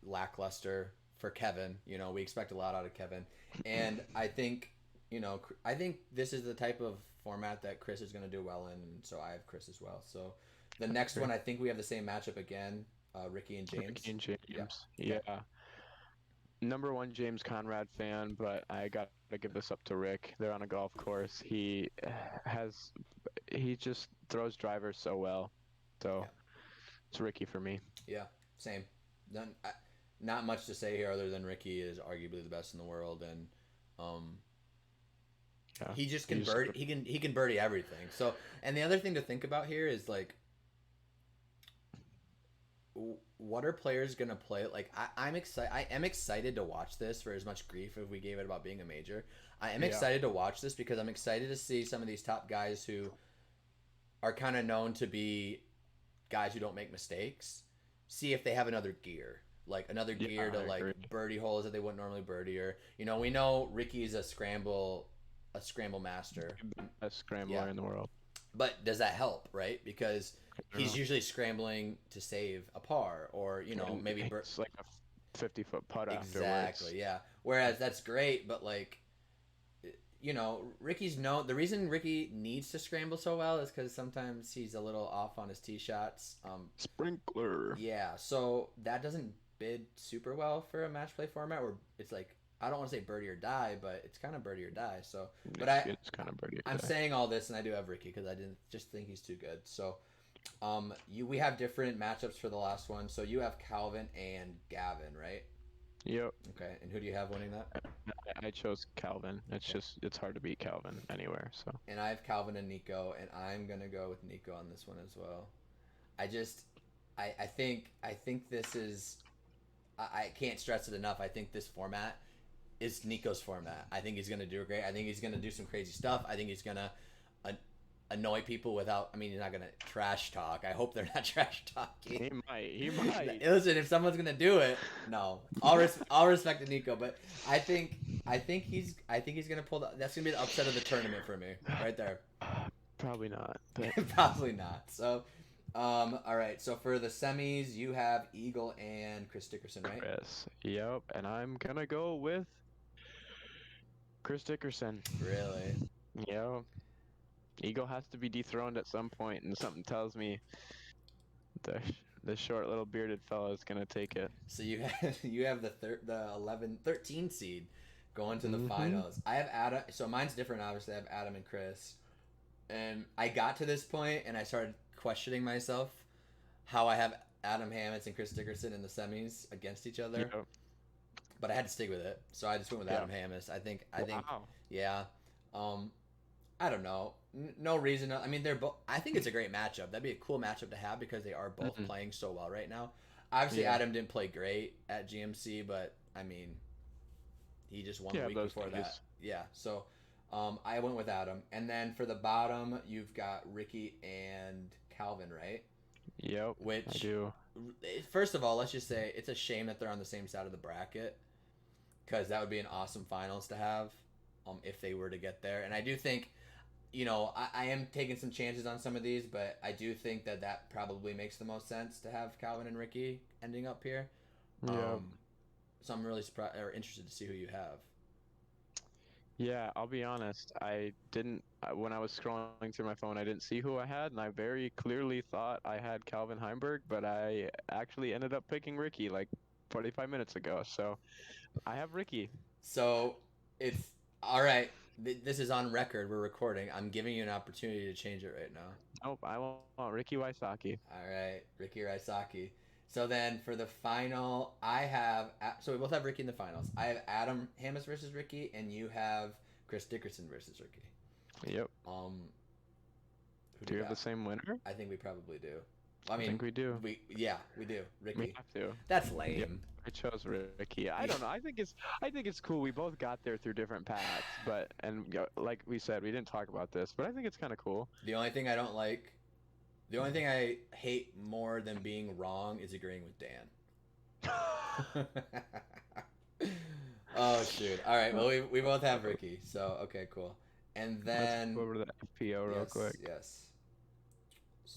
lackluster for Kevin. You know, we expect a lot out of Kevin. And I think this is the type of format that Chris is going to do well in. And so I have Chris as well. So the next one, I think we have the same matchup again. Ricky and James. Yeah. Number one James Conrad fan, but I got to give this up to Rick. They're on a golf course. He just throws drivers so well. So it's Ricky for me. Yeah, same. Not much to say here other than Ricky is arguably the best in the world, and he just can birdie. He can birdie everything. So, and the other thing to think about here is like, what are players gonna play? Like I am excited to watch this for as much grief as we gave it about being a major. I am excited to watch this because I'm excited to see some of these top guys who are kind of known to be guys who don't make mistakes. See if they have another gear, like another gear to like birdie holes that they wouldn't normally birdie, or we know Ricky's a scramble master, best scrambler in the world. But does that help, right? Because he's usually scrambling to save a par, or maybe it's like a 50-foot putt afterwards. Exactly, yeah. Whereas that's great, but like, Ricky's the reason Ricky needs to scramble so well is because sometimes he's a little off on his tee shots. Sprinkler. Yeah, so that doesn't bid super well for a match play format where it's like I don't want to say birdie or die, but it's kind of birdie or die. So, but It's kind of birdie. I'm saying all this, and I do have Ricky because I didn't just think he's too good. So, we have different matchups for the last one. So you have Calvin and Gavin, right? Yep. Okay, and who do you have winning that? I chose Calvin. It's hard to beat Calvin anywhere. So. And I have Calvin and Nico, and I'm gonna go with Nico on this one as well. I think this is. I can't stress it enough. I think this format is Nico's format. I think he's gonna do great. I think he's gonna do some crazy stuff. I think he's gonna annoy people without. I mean, he's not gonna trash talk. I hope they're not trash talking. He might. Listen, if someone's gonna do it, no, I'll respect Nico, but I think he's gonna pull that's gonna be the upset of the tournament for me, right there. Probably not. But... Probably not. So, all right. So for the semis, you have Eagle and Chris Dickerson, right? Chris. Yep. And I'm gonna go with Chris Dickerson. Really? Yep. Eagle has to be dethroned at some point, and something tells me the short little bearded fella is gonna take it. So you have the 13 seed going to the finals. I have Adam. So mine's different. Obviously, I have Adam and Chris, and I got to this point, and I started questioning myself how I have Adam Hammonds and Chris Dickerson in the semis against each other. Yep. But I had to stick with it, so I just went with Adam Hammonds. I think, yeah. I don't know. No reason. I mean, they're both. I think it's a great matchup. That'd be a cool matchup to have because they are both playing so well right now. Obviously, Adam didn't play great at GMC, but I mean, he just won the week before that. Yeah. So, I went with Adam, and then for the bottom, you've got Ricky and Calvin, right? Yep. Which I do. First of all, let's just say it's a shame that they're on the same side of the bracket, because that would be an awesome finals to have, if they were to get there. And I do think. I am taking some chances on some of these, but I do think that probably makes the most sense to have Calvin and Ricky ending up here. Yeah. So I'm really surprised or interested to see who you have. Yeah, I'll be honest. I didn't when I was scrolling through my phone, I didn't see who I had, and I very clearly thought I had Calvin Heimberg, but I actually ended up picking Ricky like 45 minutes ago. So I have Ricky. So it's all right. This is on record. We're recording. I'm giving you an opportunity to change it right now. Nope, I want Ricky Wysocki. All right, Ricky Wysocki. So then for the final, so we both have Ricky in the finals. I have Adam Hammonds versus Ricky, and you have Chris Dickerson versus Ricky. Yep. Do you have the same winner? I think we probably do. I think we do. We do. Ricky. We have to. That's lame. Yep. I chose Ricky. I don't know. I think it's cool. We both got there through different paths, but like we said, we didn't talk about this, but I think it's kind of cool. The only thing I hate more than being wrong is agreeing with Dan. Oh shoot! All right. Well, we both have Ricky, so okay, cool. And then let's go over to the FPO real quick. Yes.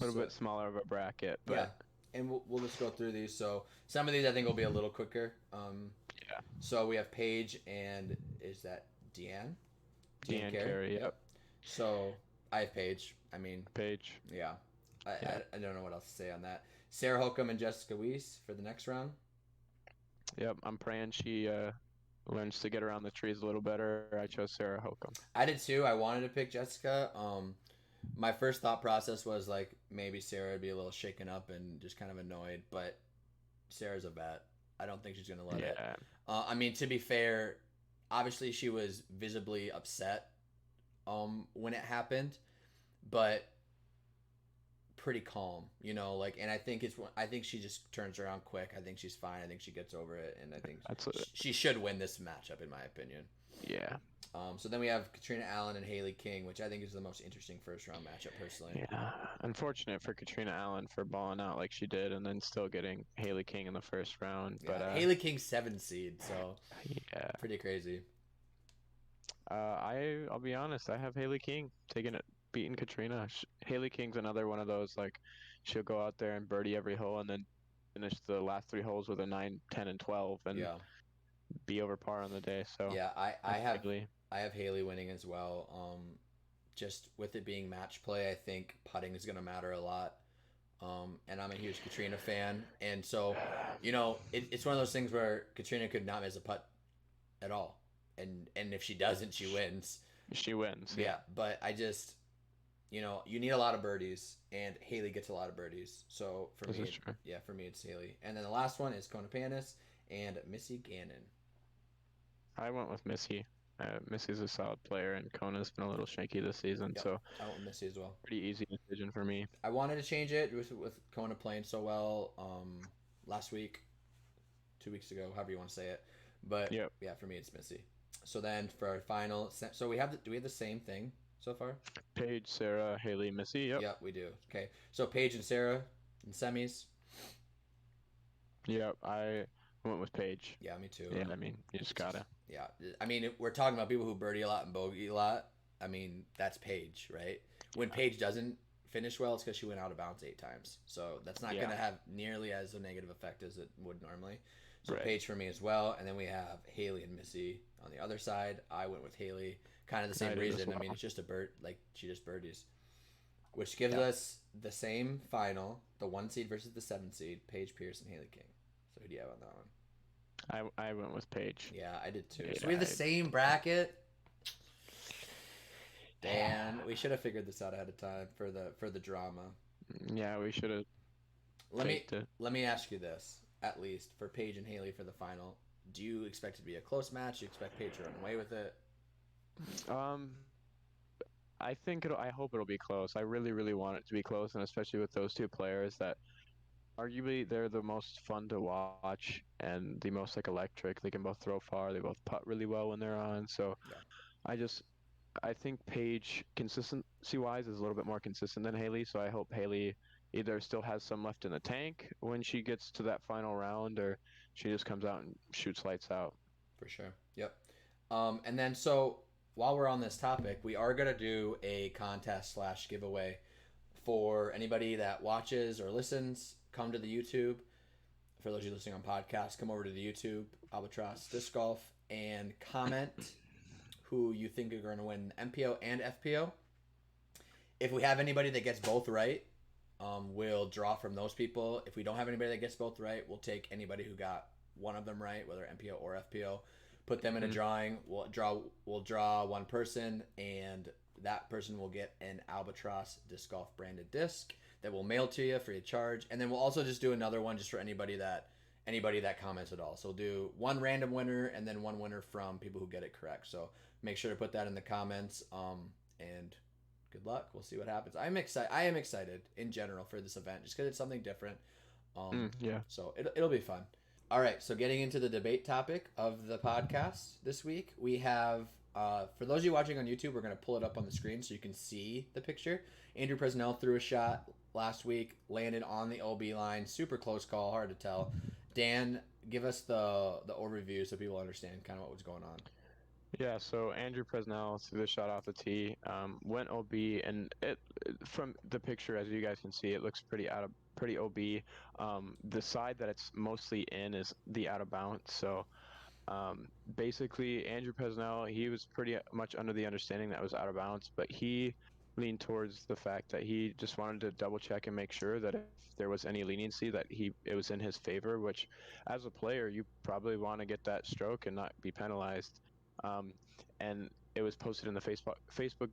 A little bit smaller of a bracket, but yeah. And we'll just go through these. So some of these I think will be a little quicker. Yeah. So we have Paige and is that Deanne? Deanne Carey. Yep. So I have Paige. I mean Paige. Yeah. I don't know what else to say on that. Sarah Holcomb and Jessica Weiss for the next round. Yep. I'm praying she learns to get around the trees a little better. I chose Sarah Holcomb. I did too. I wanted to pick Jessica. My first thought process was like maybe Sarah would be a little shaken up and just kind of annoyed, but Sarah's a vet. I don't think she's gonna let it. I mean, to be fair, obviously she was visibly upset when it happened, but pretty calm, and I think she just turns around quick. I think she's fine. I think she gets over it, and I think she should win this matchup in my opinion. Yeah. So then we have Katrina Allen and Haley King, which I think is the most interesting first round matchup personally. Yeah. Unfortunate for Katrina Allen for balling out like she did and then still getting Haley King in the first round. Yeah, but Haley King's 7 seed, so yeah. Pretty crazy. I'll be honest, I have Haley King beating Katrina. Haley King's another one of those, like, she'll go out there and birdie every hole and then finish the last 3 holes with a 9, 10, and 12 and be over par on the day. So yeah, I have Haley winning as well. Just with it being match play, I think putting is going to matter a lot. And I'm a huge Katrina fan, and so it's one of those things where Katrina could not miss a putt at all. And if she doesn't, she wins. She wins. Yeah, but I just, you need a lot of birdies, and Haley gets a lot of birdies. So for This me, is true. yeah, for me it's Haley. And then the last one is Kona Panis and Missy Gannon. I went with Missy. Missy's a solid player, and Kona's been a little shaky this season, Yep, so I went with Missy as well. pretty easy decision for me. I wanted to change it with Kona playing so well last week, 2 weeks ago, however you want to say it. But Yep. yeah, for me it's Missy. So then for our final, so do we have the same thing so far? Paige, Sarah, Haley, Missy. Yep. Yep, we do. Okay, so Paige and Sarah in semis. Yep. I went with Paige. Yeah, me too. Yeah, I mean, you just gotta. Yeah, I mean, we're talking about people who birdie a lot and bogey a lot. I mean, that's Paige, right? When Paige doesn't finish well, it's because she went out of bounds 8 times. So that's not going to have nearly as a negative effect as it would normally. So Right. Paige for me as well. And then we have Haley and Missy on the other side. I went with Haley. Kind of the same I did as reason. I mean, well. it's just a she just birdies. Which gives us the same final, the 1 seed versus the 7 seed, Paige Pierce and Haley King. So who do you have on that one? I went with Paige. Yeah, I did too. Yeah, So we have the same bracket. Dan, we should have figured this out ahead of time for the drama. Yeah, we should have. Let me ask you this, at least for Paige and Haley for the final. Do you expect it to be a close match? Do you expect Paige to run away with it? I think I hope it'll be close. I really, really want it to be close, and especially with those two players that arguably they're the most fun to watch and the most like electric. They can both throw far. They both putt really well when they're on. So Yeah. I think Paige consistency wise is a little bit more consistent than Haley. So I hope Haley either still has some left in the tank when she gets to that final round, or she just comes out and shoots lights out. For sure. Yep. And then so while we're on this topic, we are gonna do a contest / giveaway for anybody that watches or listens. Come to the YouTube. For those of you listening on podcasts, come over to the YouTube Albatross Disc Golf and comment who you think are going to win MPO and FPO. If we have anybody that gets both right, we'll draw from those people. If we don't have anybody that gets both right, we'll take anybody who got one of them right, whether MPO or FPO, put them in a drawing. We'll draw one person, and that person will get an Albatross Disc Golf branded disc that we'll mail to you free of charge. And then we'll also just do another one just for anybody that comments at all. So we'll do one random winner and then one winner from people who get it correct. So make sure to put that in the comments. And good luck. We'll see what happens. I am excited in general for this event just because it's something different. Yeah. So it'll be fun. All right. So getting into the debate topic of the podcast this week, we have, for those of you watching on YouTube, we're going to pull it up on the screen so you can see the picture. Andrew Presnell threw a shot last week, landed on the OB line. Super close call, hard to tell. Dan, give us the overview so people understand kind of what was going on. Yeah, so Andrew Presnell threw the shot off the tee, went OB, and from the picture, as you guys can see, it looks pretty OB. The side that it's mostly in is the out of bounds. So basically, Andrew Presnell, he was pretty much under the understanding that it was out of bounds, but he leaned towards the fact that he just wanted to double check and make sure that if there was any leniency that it was in his favor, which as a player you probably want to get that stroke and not be penalized. And it was posted in the Facebook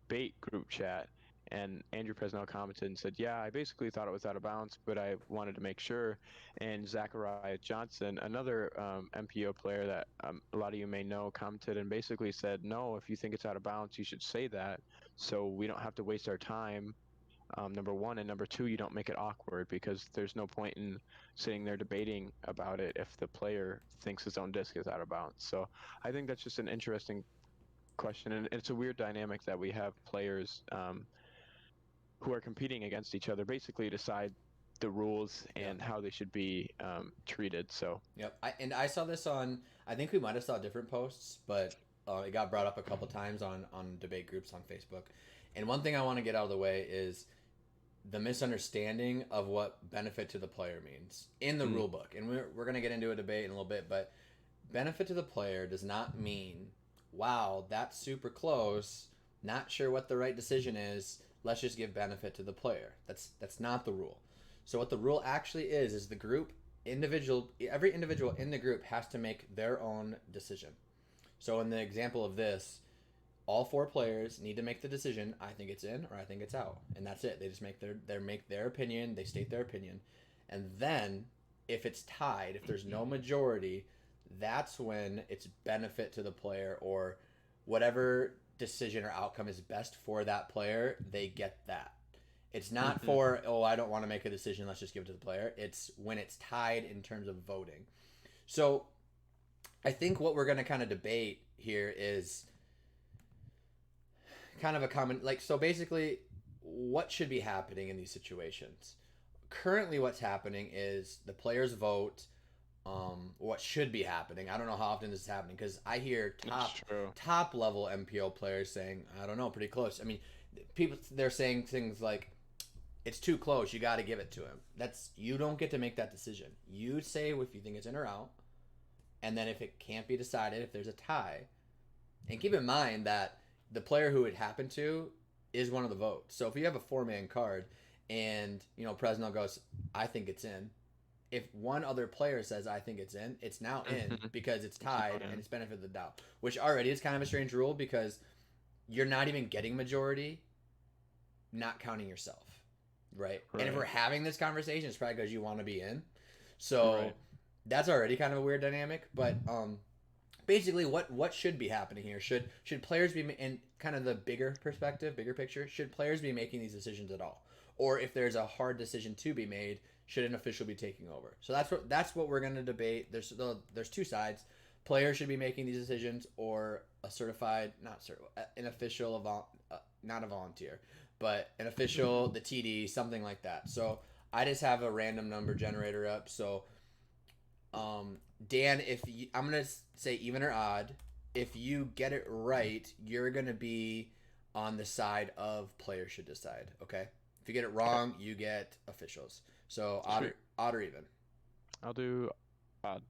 debate group chat, and Andrew Presnell commented and said, yeah, I basically thought it was out of bounds, but I wanted to make sure. And Zachariah Johnson, another MPO player that a lot of you may know, commented and basically said, no, if you think it's out of bounds, you should say that so we don't have to waste our time, number one. And number two, you don't make it awkward, because there's no point in sitting there debating about it if the player thinks his own disc is out of bounds. So I think that's just an interesting question, and it's a weird dynamic that we have players who are competing against each other basically decide the rules and how they should be treated. So yep, I saw this on, I think we might have saw different posts, but it got brought up a couple times on debate groups on Facebook. And one thing I want to get out of the way is the misunderstanding of what benefit to the player means in the rule book. And we're going to get into a debate in a little bit, but benefit to the player does not mean, wow, that's super close, not sure what the right decision is, let's just give benefit to the player. That's not the rule. So what the rule actually is the group every individual in the group has to make their own decision. So in the example of this, all four players need to make the decision. I think it's in or I think it's out, and that's it. They just make their opinion. They state their opinion, and then if it's tied, if there's no majority, that's when it's benefit to the player or whatever decision or outcome is best for that player. They get that. It's not Mm-hmm. for, oh, I don't want to make a decision, let's just give it to the player. It's when it's tied in terms of voting. So I think what we're going to kind of debate here is kind of a common, like, so basically, what should be happening in these situations? Currently, what's happening is the players vote. What should be happening? I don't know how often this is happening because I hear That's true. top level MPO players saying, I don't know, pretty close. I mean, people they're saying things like, it's too close. You got to give it to him. That's you don't get to make that decision. You say if you think it's in or out, and then if it can't be decided, if there's a tie, and keep in mind that the player who it happened to is one of the votes. So if you have a 4-man card, and Presnell goes, I think it's in. If one other player says I think it's in, it's now in Mm-hmm. because it's tied and it's benefit of the doubt. Which already is kind of a strange rule because you're not even getting majority, not counting yourself, right? And if we're having this conversation, it's probably because you want to be in. So Right. that's already kind of a weird dynamic. But basically, what should be happening here? Should players be in kind of the bigger perspective, bigger picture? Should players be making these decisions at all, or if there's a hard decision to be made, should an official be taking over? So that's what we're going to debate. There's two sides. Players should be making these decisions, or a certified, not certified, an official, not a volunteer, but an official, the TD, something like that. So I just have a random number generator up. So, Dan, I'm gonna say even or odd. If you get it right, you're gonna be on the side of players should decide. Okay. If you get it Okay. wrong, you get officials. So Sweet. odd or even. I'll do odd.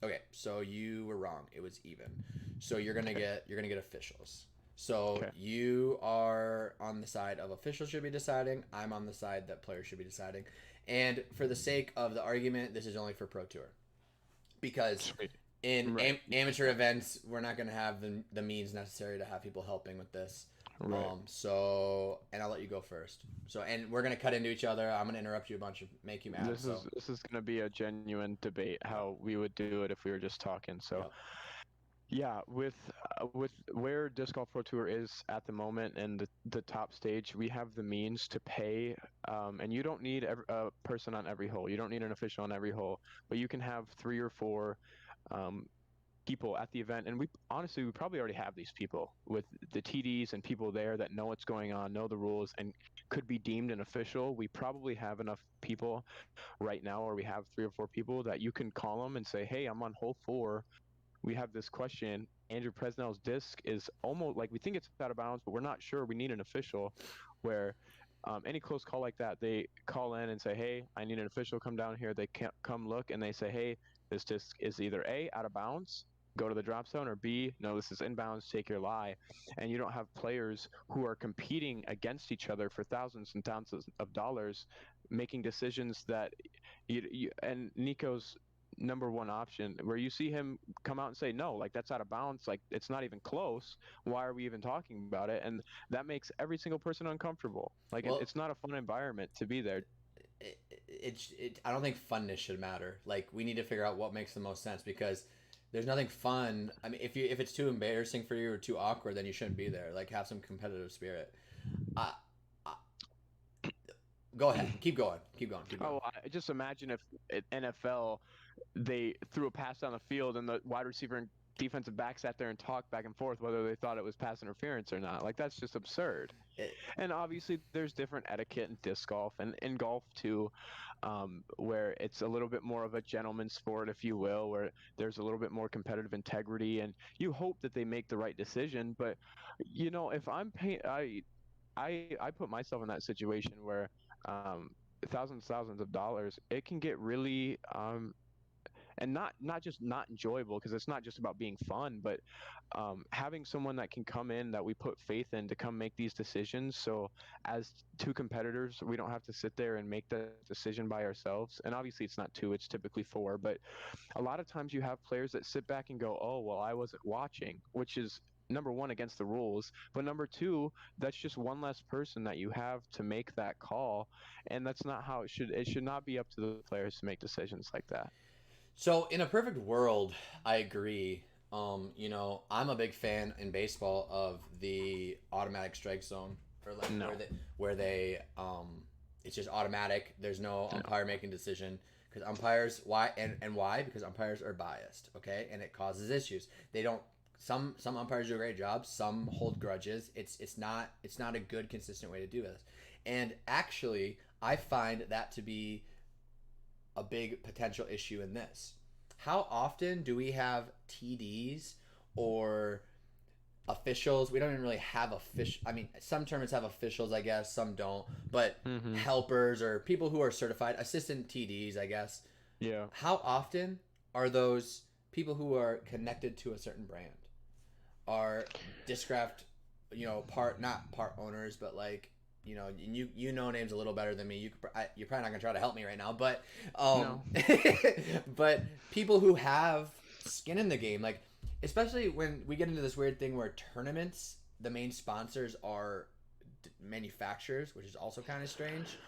Okay, so you were wrong. It was even. So Okay. you're gonna get officials. So Okay. you are on the side of officials should be deciding. I'm on the side that players should be deciding. And for the sake of the argument, this is only for Pro Tour because Sweet. in Right. amateur events, we're not gonna have the means necessary to have people helping with this. Right. And I'll let you go first. So, and we're gonna cut into each other. I'm gonna interrupt you a bunch of make you mad. So, This is gonna be a genuine debate yep, how we would do it if we were just talking. So yep. yeah, with where Disc Golf Pro Tour is at the moment and the top stage, we have the means to pay, and you don't need a person on every hole. You don't need an official on every hole, but you can have 3 or 4 um, people at the event, and we probably already have these people with the TDs and people there that know what's going on, know the rules, and could be deemed an official. We probably have enough people right now, or we have 3 or 4 people that you can call them and say, "Hey, I'm on hole 4. We have this question. Andrew Presnell's disc is almost like we think it's out of bounds, but we're not sure. We need an official." Where any close call like that, they call in and say, "Hey, I need an official. Come down here." They can't come look and they say, "Hey, this disc is either A, out of bounds, go to the drop zone, or B, no, this is inbounds, take your lie." And you don't have players who are competing against each other for thousands and thousands of dollars making decisions that and Nico's number one option where you see him come out and say no, like that's out of bounds, like it's not even close, why are we even talking about it? And that makes every single person uncomfortable. Like Well, it's not a fun environment to be there. I don't think funness should matter. Like we need to figure out what makes the most sense because there's nothing fun. I mean, if it's too embarrassing for you or too awkward, then you shouldn't be there. Like have some competitive spirit. I, I Go ahead. Keep going. Keep going. Keep going. Oh, I just imagine if at NFL they threw a pass down the field and the wide receiver and defensive back sat there and talked back and forth whether they thought it was pass interference or not. Like that's just absurd. It, And obviously, there's different etiquette in disc golf and in golf too, where it's a little bit more of a gentleman's sport, if you will, where there's a little bit more competitive integrity, and you hope that they make the right decision. But if I'm paying, I put myself in that situation where thousands of dollars, it can get really and not just not enjoyable, because it's not just about being fun, but having someone that can come in that we put faith in to come make these decisions. So as two competitors, we don't have to sit there and make the decision by ourselves. And obviously, it's not two; it's typically four. But a lot of times, you have players that sit back and go, "Oh, well, I wasn't watching," which is number one against the rules, but number two, that's just one less person that you have to make that call, and that's not how it should not be up to the players to make decisions like that. So in a perfect world, I agree. I'm a big fan in baseball of the automatic strike zone, or like No. it's just automatic. There's no No. umpire making decision because umpires why because umpires are biased, okay, and it causes issues. They don't. Some umpires do a great job. Some hold grudges. It's not a good consistent way to do this. And actually, I find that to be a big potential issue in this. How often do we have TDs or officials? We don't even really have official. I mean, some tournaments have officials, I guess. Some don't. But Mm-hmm. helpers or people who are certified assistant TDs, I guess. Yeah. How often are those people who are connected to a certain brand? Are Discraft, part not part owners, but like you know names a little better than me. You're probably not gonna try to help me right now, but No. but people who have skin in the game, like especially when we get into this weird thing where tournaments, the main sponsors are manufacturers, which is also kind of strange.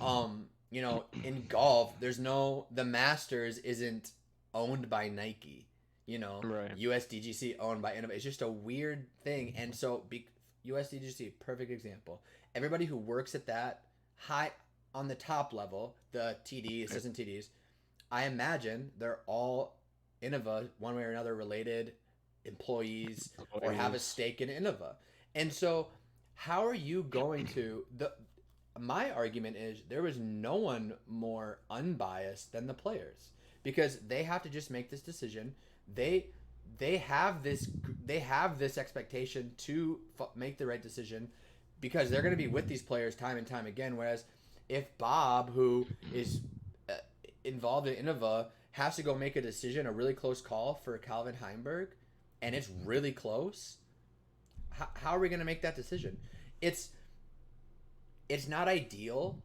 In golf, the Masters isn't owned by Nike. Right. USDGC owned by Innova. It's just a weird thing, and so USDGC, perfect example. Everybody who works at that high on the top level, the TD, assistant TDs, I imagine they're all Innova, one way or another, related employees or have a stake in Innova. And so, how are you going to the? My argument is there was no one more unbiased than the players because they have to just make this decision. They they have this expectation to make the right decision because they're going to be with these players time and time again. Whereas if Bob, who is involved in Innova, has to go make a decision, a really close call for Calvin Heimberg, and it's really close, how are we going to make that decision? It's not ideal,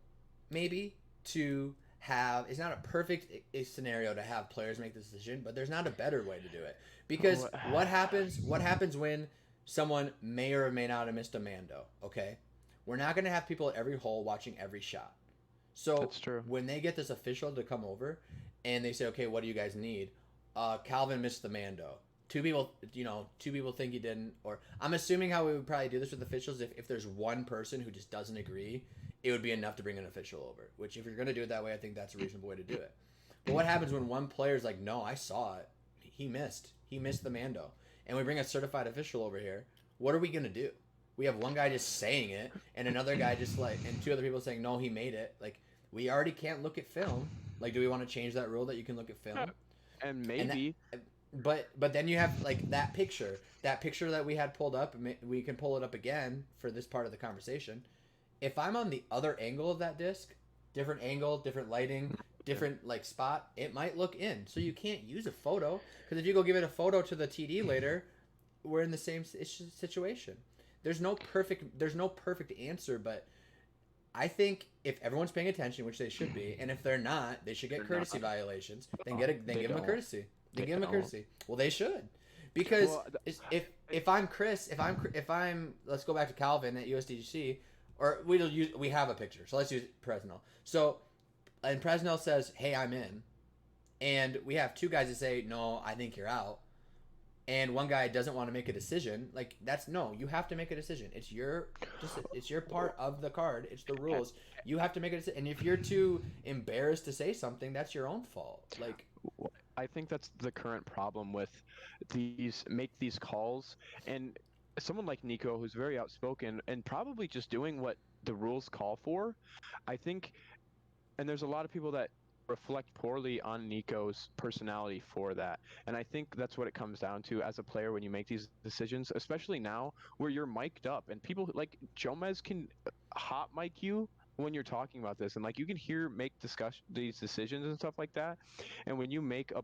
maybe, to have. It's not a perfect scenario to have players make the decision, but there's not a better way to do it. Because what happens when someone may or may not have missed a Mando, okay? We're not going to have people at every hole watching every shot. So That's true. when they get this official to come over and they say, okay, what do you guys need? Calvin missed the Mando. Two people think he didn't, or I'm assuming how we would probably do this with officials. If there's one person who just doesn't agree, it would be enough to bring an official over. Which, if you're going to do it that way, I think that's a reasonable way to do it. But what happens when one player's like, no, I saw it. He missed the Mando, and we bring a certified official over here? What are we going to do? We have one guy just saying it, and another guy and two other people saying, no, he made it. Like, we already can't look at film. Like, do we want to change that rule that you can look at film? And maybe. But then you have like that picture that we had pulled up. We can pull it up again for this part of the conversation. If I'm on the other angle of that disc, different angle, different lighting, different like spot, it might look in. So you can't use a photo because if you go give it a photo to the TD later, we're in the same situation. There's no perfect answer, but I think if everyone's paying attention, which they should be, and if they're not, they should get courtesy violations. Then give them a courtesy. They give them a courtesy. Well, they should, because if I'm Chris, if I'm let's go back to Calvin at USDGC, or we have a picture, so let's use Presnell. So, and Presnell says, "Hey, I'm in," and we have two guys that say, "No, I think you're out," and one guy doesn't want to make a decision. Like you have to make a decision. It's your part of the card. It's the rules. You have to make a decision, and if you're too embarrassed to say something, that's your own fault. Like. I think that's the current problem with these calls, and someone like Nico, who's very outspoken and probably just doing what the rules call for. I think, and there's a lot of people that reflect poorly on Nico's personality for that, and I think that's what it comes down to as a player when you make these decisions, especially now where you're mic'd up and people like Jomez can hot mic you when you're talking about this, and like you can hear make discussion these decisions and stuff like that, and when you make a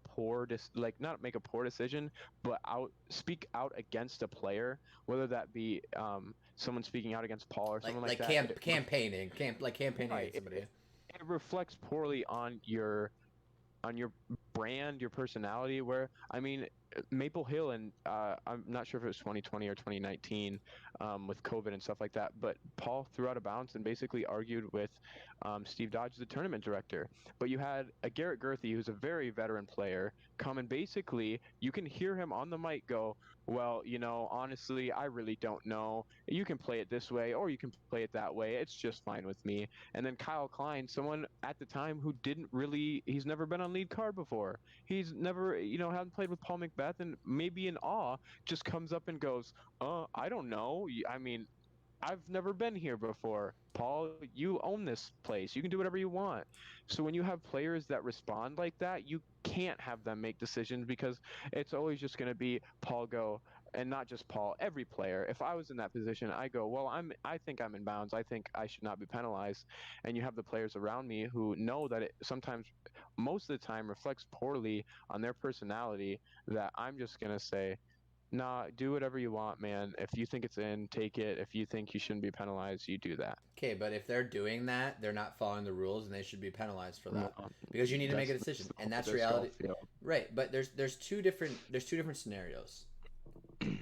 like not make a poor decision, but speak out against a player, whether that be someone speaking out against Paul or someone like that, campaigning, campaigning right, against somebody. it reflects poorly on your brand, your personality. Where I mean, Maple Hill, and I'm not sure if it was 2020 or 2019 with COVID and stuff like that, but Paul threw out of bounds and basically argued with Steve Dodge, the tournament director. But you had a Garrett Gerthy, who's a very veteran player, come and basically you can hear him on the mic go, well, honestly, I really don't know. You can play it this way or you can play it that way. It's just fine with me. And then Kyle Klein, someone at the time who he's never been on lead card before. He's never, hadn't played with Paul Macbeth and maybe in awe, just comes up and goes, I don't know. I mean, I've never been here before. Paul, you own this place. You can do whatever you want. So when you have players that respond like that, you can't have them make decisions because it's always just going to be Paul go, and not just Paul, every player. If I was in that position, I go, well, I think I'm in bounds. I think I should not be penalized. And you have the players around me who know that it sometimes, most of the time, reflects poorly on their personality, that I'm just going to say, nah, do whatever you want, man. If you think it's in, take it. If you think you shouldn't be penalized, you do that. Okay, but if they're doing that, they're not following the rules, and they should be penalized for that Well, because you need to make a that's decision, the and whole that's disc golf reality. field. Right, but there's two different scenarios.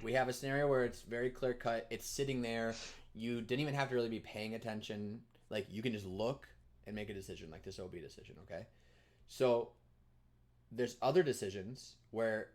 We have a scenario where it's very clear cut. It's sitting there. You didn't even have to really be paying attention. Like you can just look and make a decision, like this OB decision. Okay, so there's other decisions where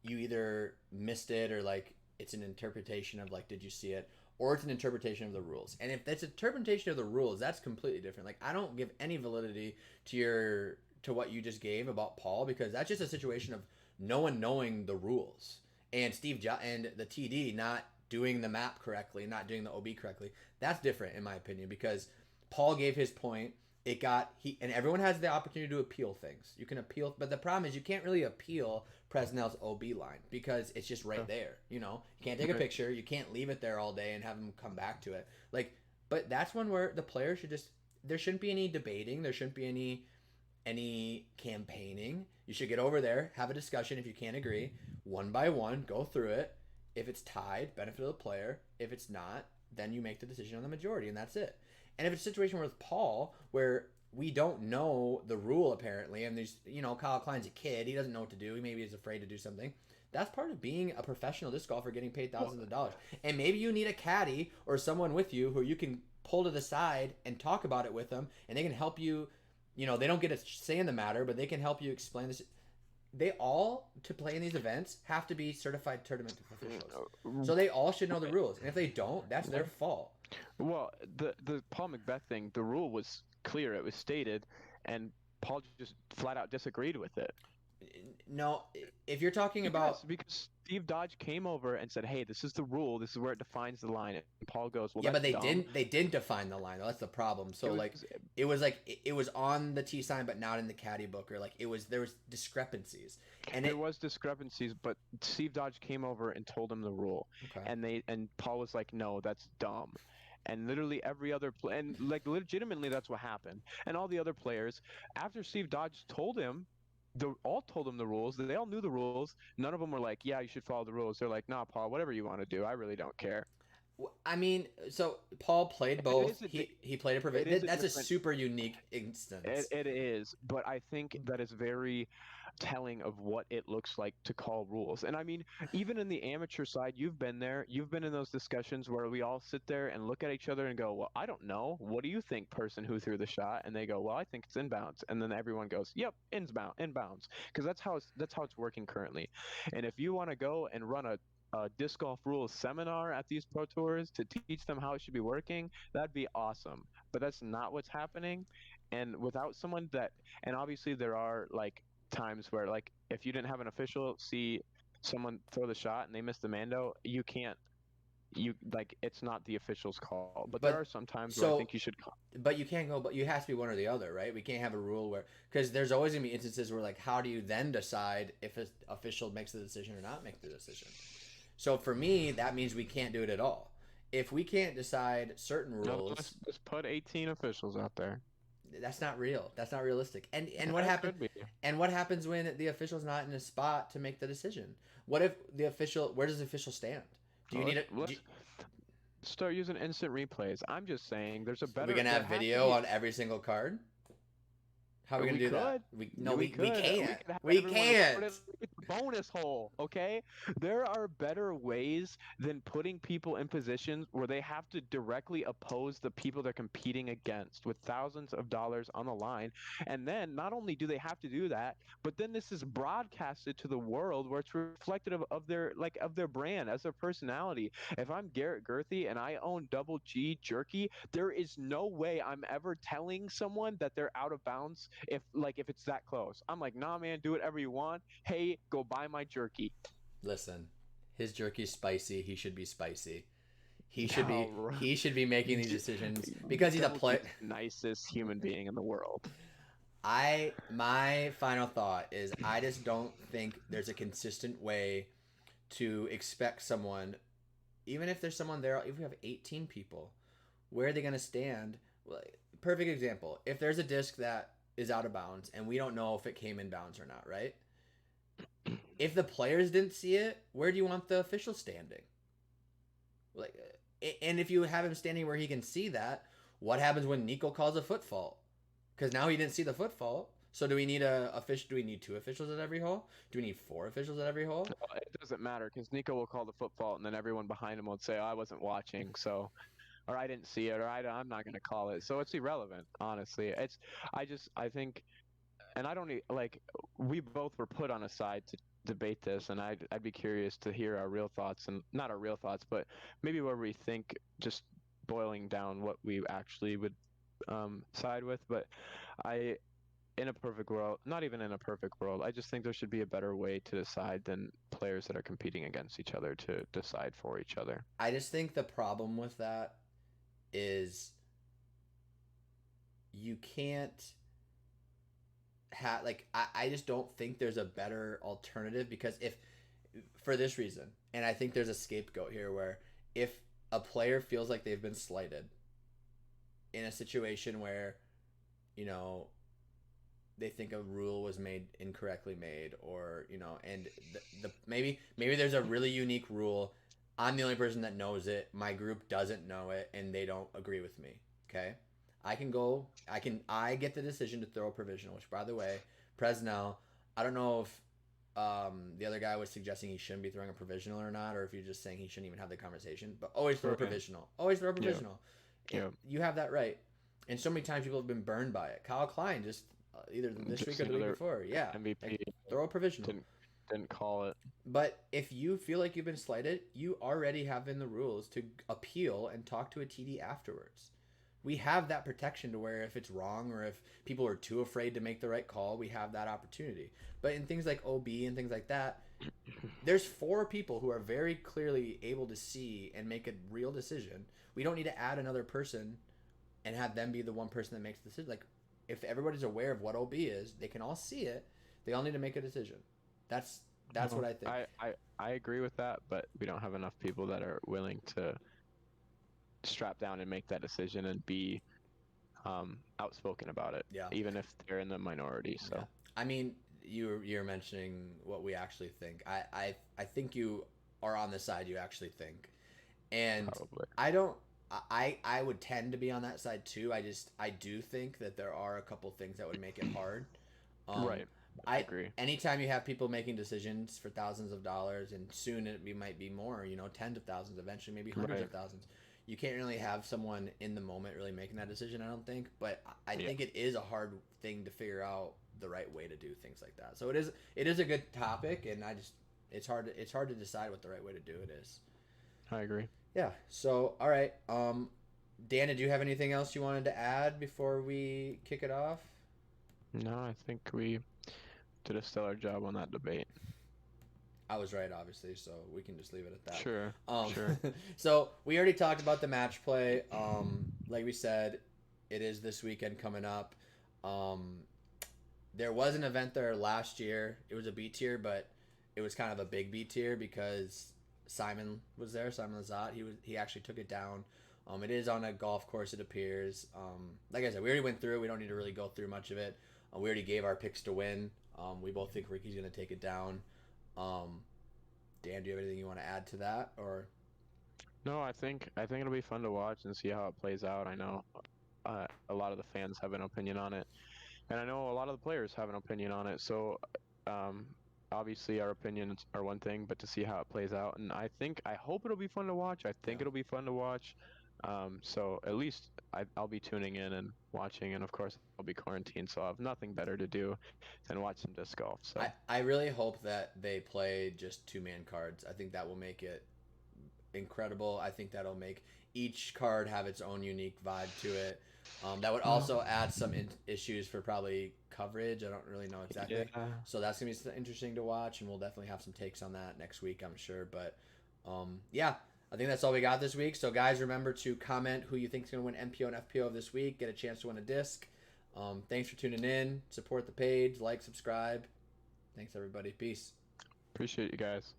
you either missed it or like it's an interpretation of like did you see it or it's an interpretation of the rules. And if that's interpretation of the rules, that's completely different. Like I don't give any validity to what you just gave about Paul because that's just a situation of no one knowing the rules and and the TD not doing the map correctly, not doing the OB correctly. That's different in my opinion because Paul gave his point. It got and everyone has the opportunity to appeal things. You can appeal, but the problem is you can't really appeal Presnell's OB line because it's just right there. You can't take a picture. You can't leave it there all day and have them come back to it. Like, but that's one where the player should just. There shouldn't be any debating. There shouldn't be any campaigning. You should get over there, have a discussion. If you can't agree, one by one, go through it. If it's tied, benefit of the player. If it's not, then you make the decision on the majority, and that's it. And if it's a situation with Paul where we don't know the rule apparently, and there's Kyle Klein's a kid, he doesn't know what to do. He maybe is afraid to do something. That's part of being a professional disc golfer, getting paid thousands of dollars. And maybe you need a caddy or someone with you who you can pull to the side and talk about it with them, and they can help you. They don't get a say in the matter, but they can help you explain this. They all, to play in these events, have to be certified tournament officials. So they all should know the rules. And if they don't, that's their fault. Well, the Paul Macbeth thing, the rule was clear. It was stated, and Paul just flat out disagreed with it. No, if you're talking about because Steve Dodge came over and said, "Hey, this is the rule. This is where it defines the line." And Paul goes, "Well, yeah, but they dumb. They didn't define the line. Though. That's the problem. So it was on the T sign, but not in the caddy book, or there was discrepancies. And there was discrepancies, but Steve Dodge came over and told him the rule, okay. and Paul was like, "No, that's dumb." And literally every other and legitimately that's what happened. And all the other players, after Steve Dodge told him. All told him the rules. They all knew the rules. None of them were like, "Yeah, you should follow the rules." They're like, "Nah, Paul, whatever you want to do. I really don't care." I mean, so Paul played both. He played a provision. That's a super unique instance. It is, but I think that is very telling of what it looks like to call rules. And I mean, even in the amateur side, you've been there. You've been in those discussions where we all sit there and look at each other and go, "Well, I don't know. What do you think, person who threw the shot?" And they go, "Well, I think it's inbounds." And then everyone goes, "Yep, inbounds," because that's how it's working currently. And if you want to go and run a disc golf rules seminar at these pro tours to teach them how it should be working, that'd be awesome. But that's not what's happening. And without someone and obviously there are times where if you didn't have an official see someone throw the shot and they miss the mando, it's not the official's call. But there are some times where I think you should call. But you can't go, but you have to be one or the other, right? We can't have a rule where, because there's always gonna be instances where how do you then decide if an official makes the decision or not make the decision? So for me, that means we can't do it at all. if we can't decide certain No, rules, let's put 18 officials out there. that's not real. That's not realistic. And what It happens? could be. And what happens when the official's not in a spot to make the decision? What if the official? Where does the official stand? Do you Well, need it? let's start using instant replays. I'm just saying there's a Are we better. gonna There have has to video be. on every single card? How are we gonna We do that? could. We could. can't. Could have We everyone can't. record it like the bonus hole, okay? There are better ways than putting people in positions where they have to directly oppose the people they're competing against with thousands of dollars on the line. And then not only do they have to do that, but then this is broadcasted to the world where it's reflective of their of their brand as their personality. If I'm Garrett Gerthy and I own Double G Jerky, there is no way I'm ever telling someone that they're out of bounds if it's that close. I'm like, nah, man, do whatever you want. Hey, go buy my jerky. Listen, his jerky's spicy. He should be spicy. He No, should be making these decisions because he's a player. Nicest human being in the world. My final thought is I just don't think there's a consistent way to expect someone, even if there's someone there, if we have 18 people, where are they going to stand? Well, perfect example. If there's a disc that is out of bounds and we don't know if it came in bounds or not, right? If the players didn't see it, where do you want the official standing? Like, and if you have him standing where he can see that, what happens when Nico calls a foot fault? Because now he didn't see the foot fault. So do we need Do we need 2 officials at every hole? Do we need 4 officials at every hole? It doesn't matter because Nico will call the foot fault, and then everyone behind him will say, "Oh, I wasn't watching," so, or I didn't see it, or I'm not going to call it. So it's irrelevant, honestly. I think, and I don't we both were put on a side to debate this, and I'd be curious to hear our real thoughts, and not our real thoughts, but maybe where we think, just boiling down what we actually would side with. But I, in a perfect world, not even in a perfect world, I just think there should be a better way to decide than players that are competing against each other to decide for each other. I just think the problem with that is you can't I just don't think there's a better alternative because if for this reason, and I think there's a scapegoat here where if a player feels like they've been slighted in a situation where, you know, they think a rule was made incorrectly made, or and maybe there's a really unique rule. I'm the only person that knows it. My group doesn't know it, and they don't agree with me. Okay, I get the decision to throw a provisional. Which, by the way, Presnell, I don't know if the other guy was suggesting he shouldn't be throwing a provisional or not, or if you're just saying he shouldn't even have the conversation. But always throw a provisional. Always throw a provisional. Yeah. You have that right. And so many times people have been burned by it. Kyle Klein just either this week or the week before. Yeah. MVP. Throw a provisional. Didn't call it. But if you feel like you've been slighted, you already have in the rules to appeal and talk to a TD afterwards. We have that protection to where if it's wrong or if people are too afraid to make the right call, we have that opportunity. But in things like OB and things like that, there's 4 people who are very clearly able to see and make a real decision. We don't need to add another person and have them be the one person that makes the decision. Like, if everybody's aware of what OB is, they can all see it. They all need to make a decision. That's what I think. I agree with that, but we don't have enough people that are willing to strap down and make that decision and be outspoken about it. Yeah. Even if they're in the minority. So. Yeah. I mean, you're mentioning what we actually think. I think you are on the side you actually think, and Probably. I would tend to be on that side too. I do think that there are a couple things that would make it hard. Right. I agree. Anytime you have people making decisions for thousands of dollars, and soon might be more, tens of thousands, eventually maybe hundreds of thousands. You can't really have someone in the moment really making that decision, I don't think. But I think it is a hard thing to figure out the right way to do things like that. So it is a good topic, and it's hard to decide what the right way to do it is. I agree. Yeah. So all right. Dan, did you have anything else you wanted to add before we kick it off? No, I think we did a stellar job on that debate. I was right, obviously, so we can just leave it at that. Sure. So we already talked about the match play. Like we said, it is this weekend coming up. There was an event there last year. It was a B tier, but it was kind of a big B tier because Simon was there. Simon Lazat. He actually took it down. It is on a golf course, it appears. Like I said, we already went through. We don't need to really go through much of it. We already gave our picks to win. We both think Ricky's going to take it down. Dan, do you have anything you want to add to that, or? No, I think it'll be fun to watch and see how it plays out. I know a lot of the fans have an opinion on it, and I know a lot of the players have an opinion on it. So, um, obviously our opinions are one thing, but to see how it plays out, and I hope it'll be fun to watch. I think Yeah. it'll be fun to watch. So at least I'll be tuning in and watching, and of course I'll be quarantined, so I'll have nothing better to do than watch some disc golf. So I really hope that they play just 2-man cards. I think that will make it incredible. I think that'll make each card have its own unique vibe to it. That would also add some issues for probably coverage. I don't really know exactly. yeah, So that's going to be interesting to watch, and we'll definitely have some takes on that next week, I'm sure. But yeah, I think that's all we got this week. So, guys, remember to comment who you think is going to win MPO and FPO of this week. Get a chance to win a disc. Thanks for tuning in. Support the page. Like, subscribe. Thanks, everybody. Peace. appreciate you guys.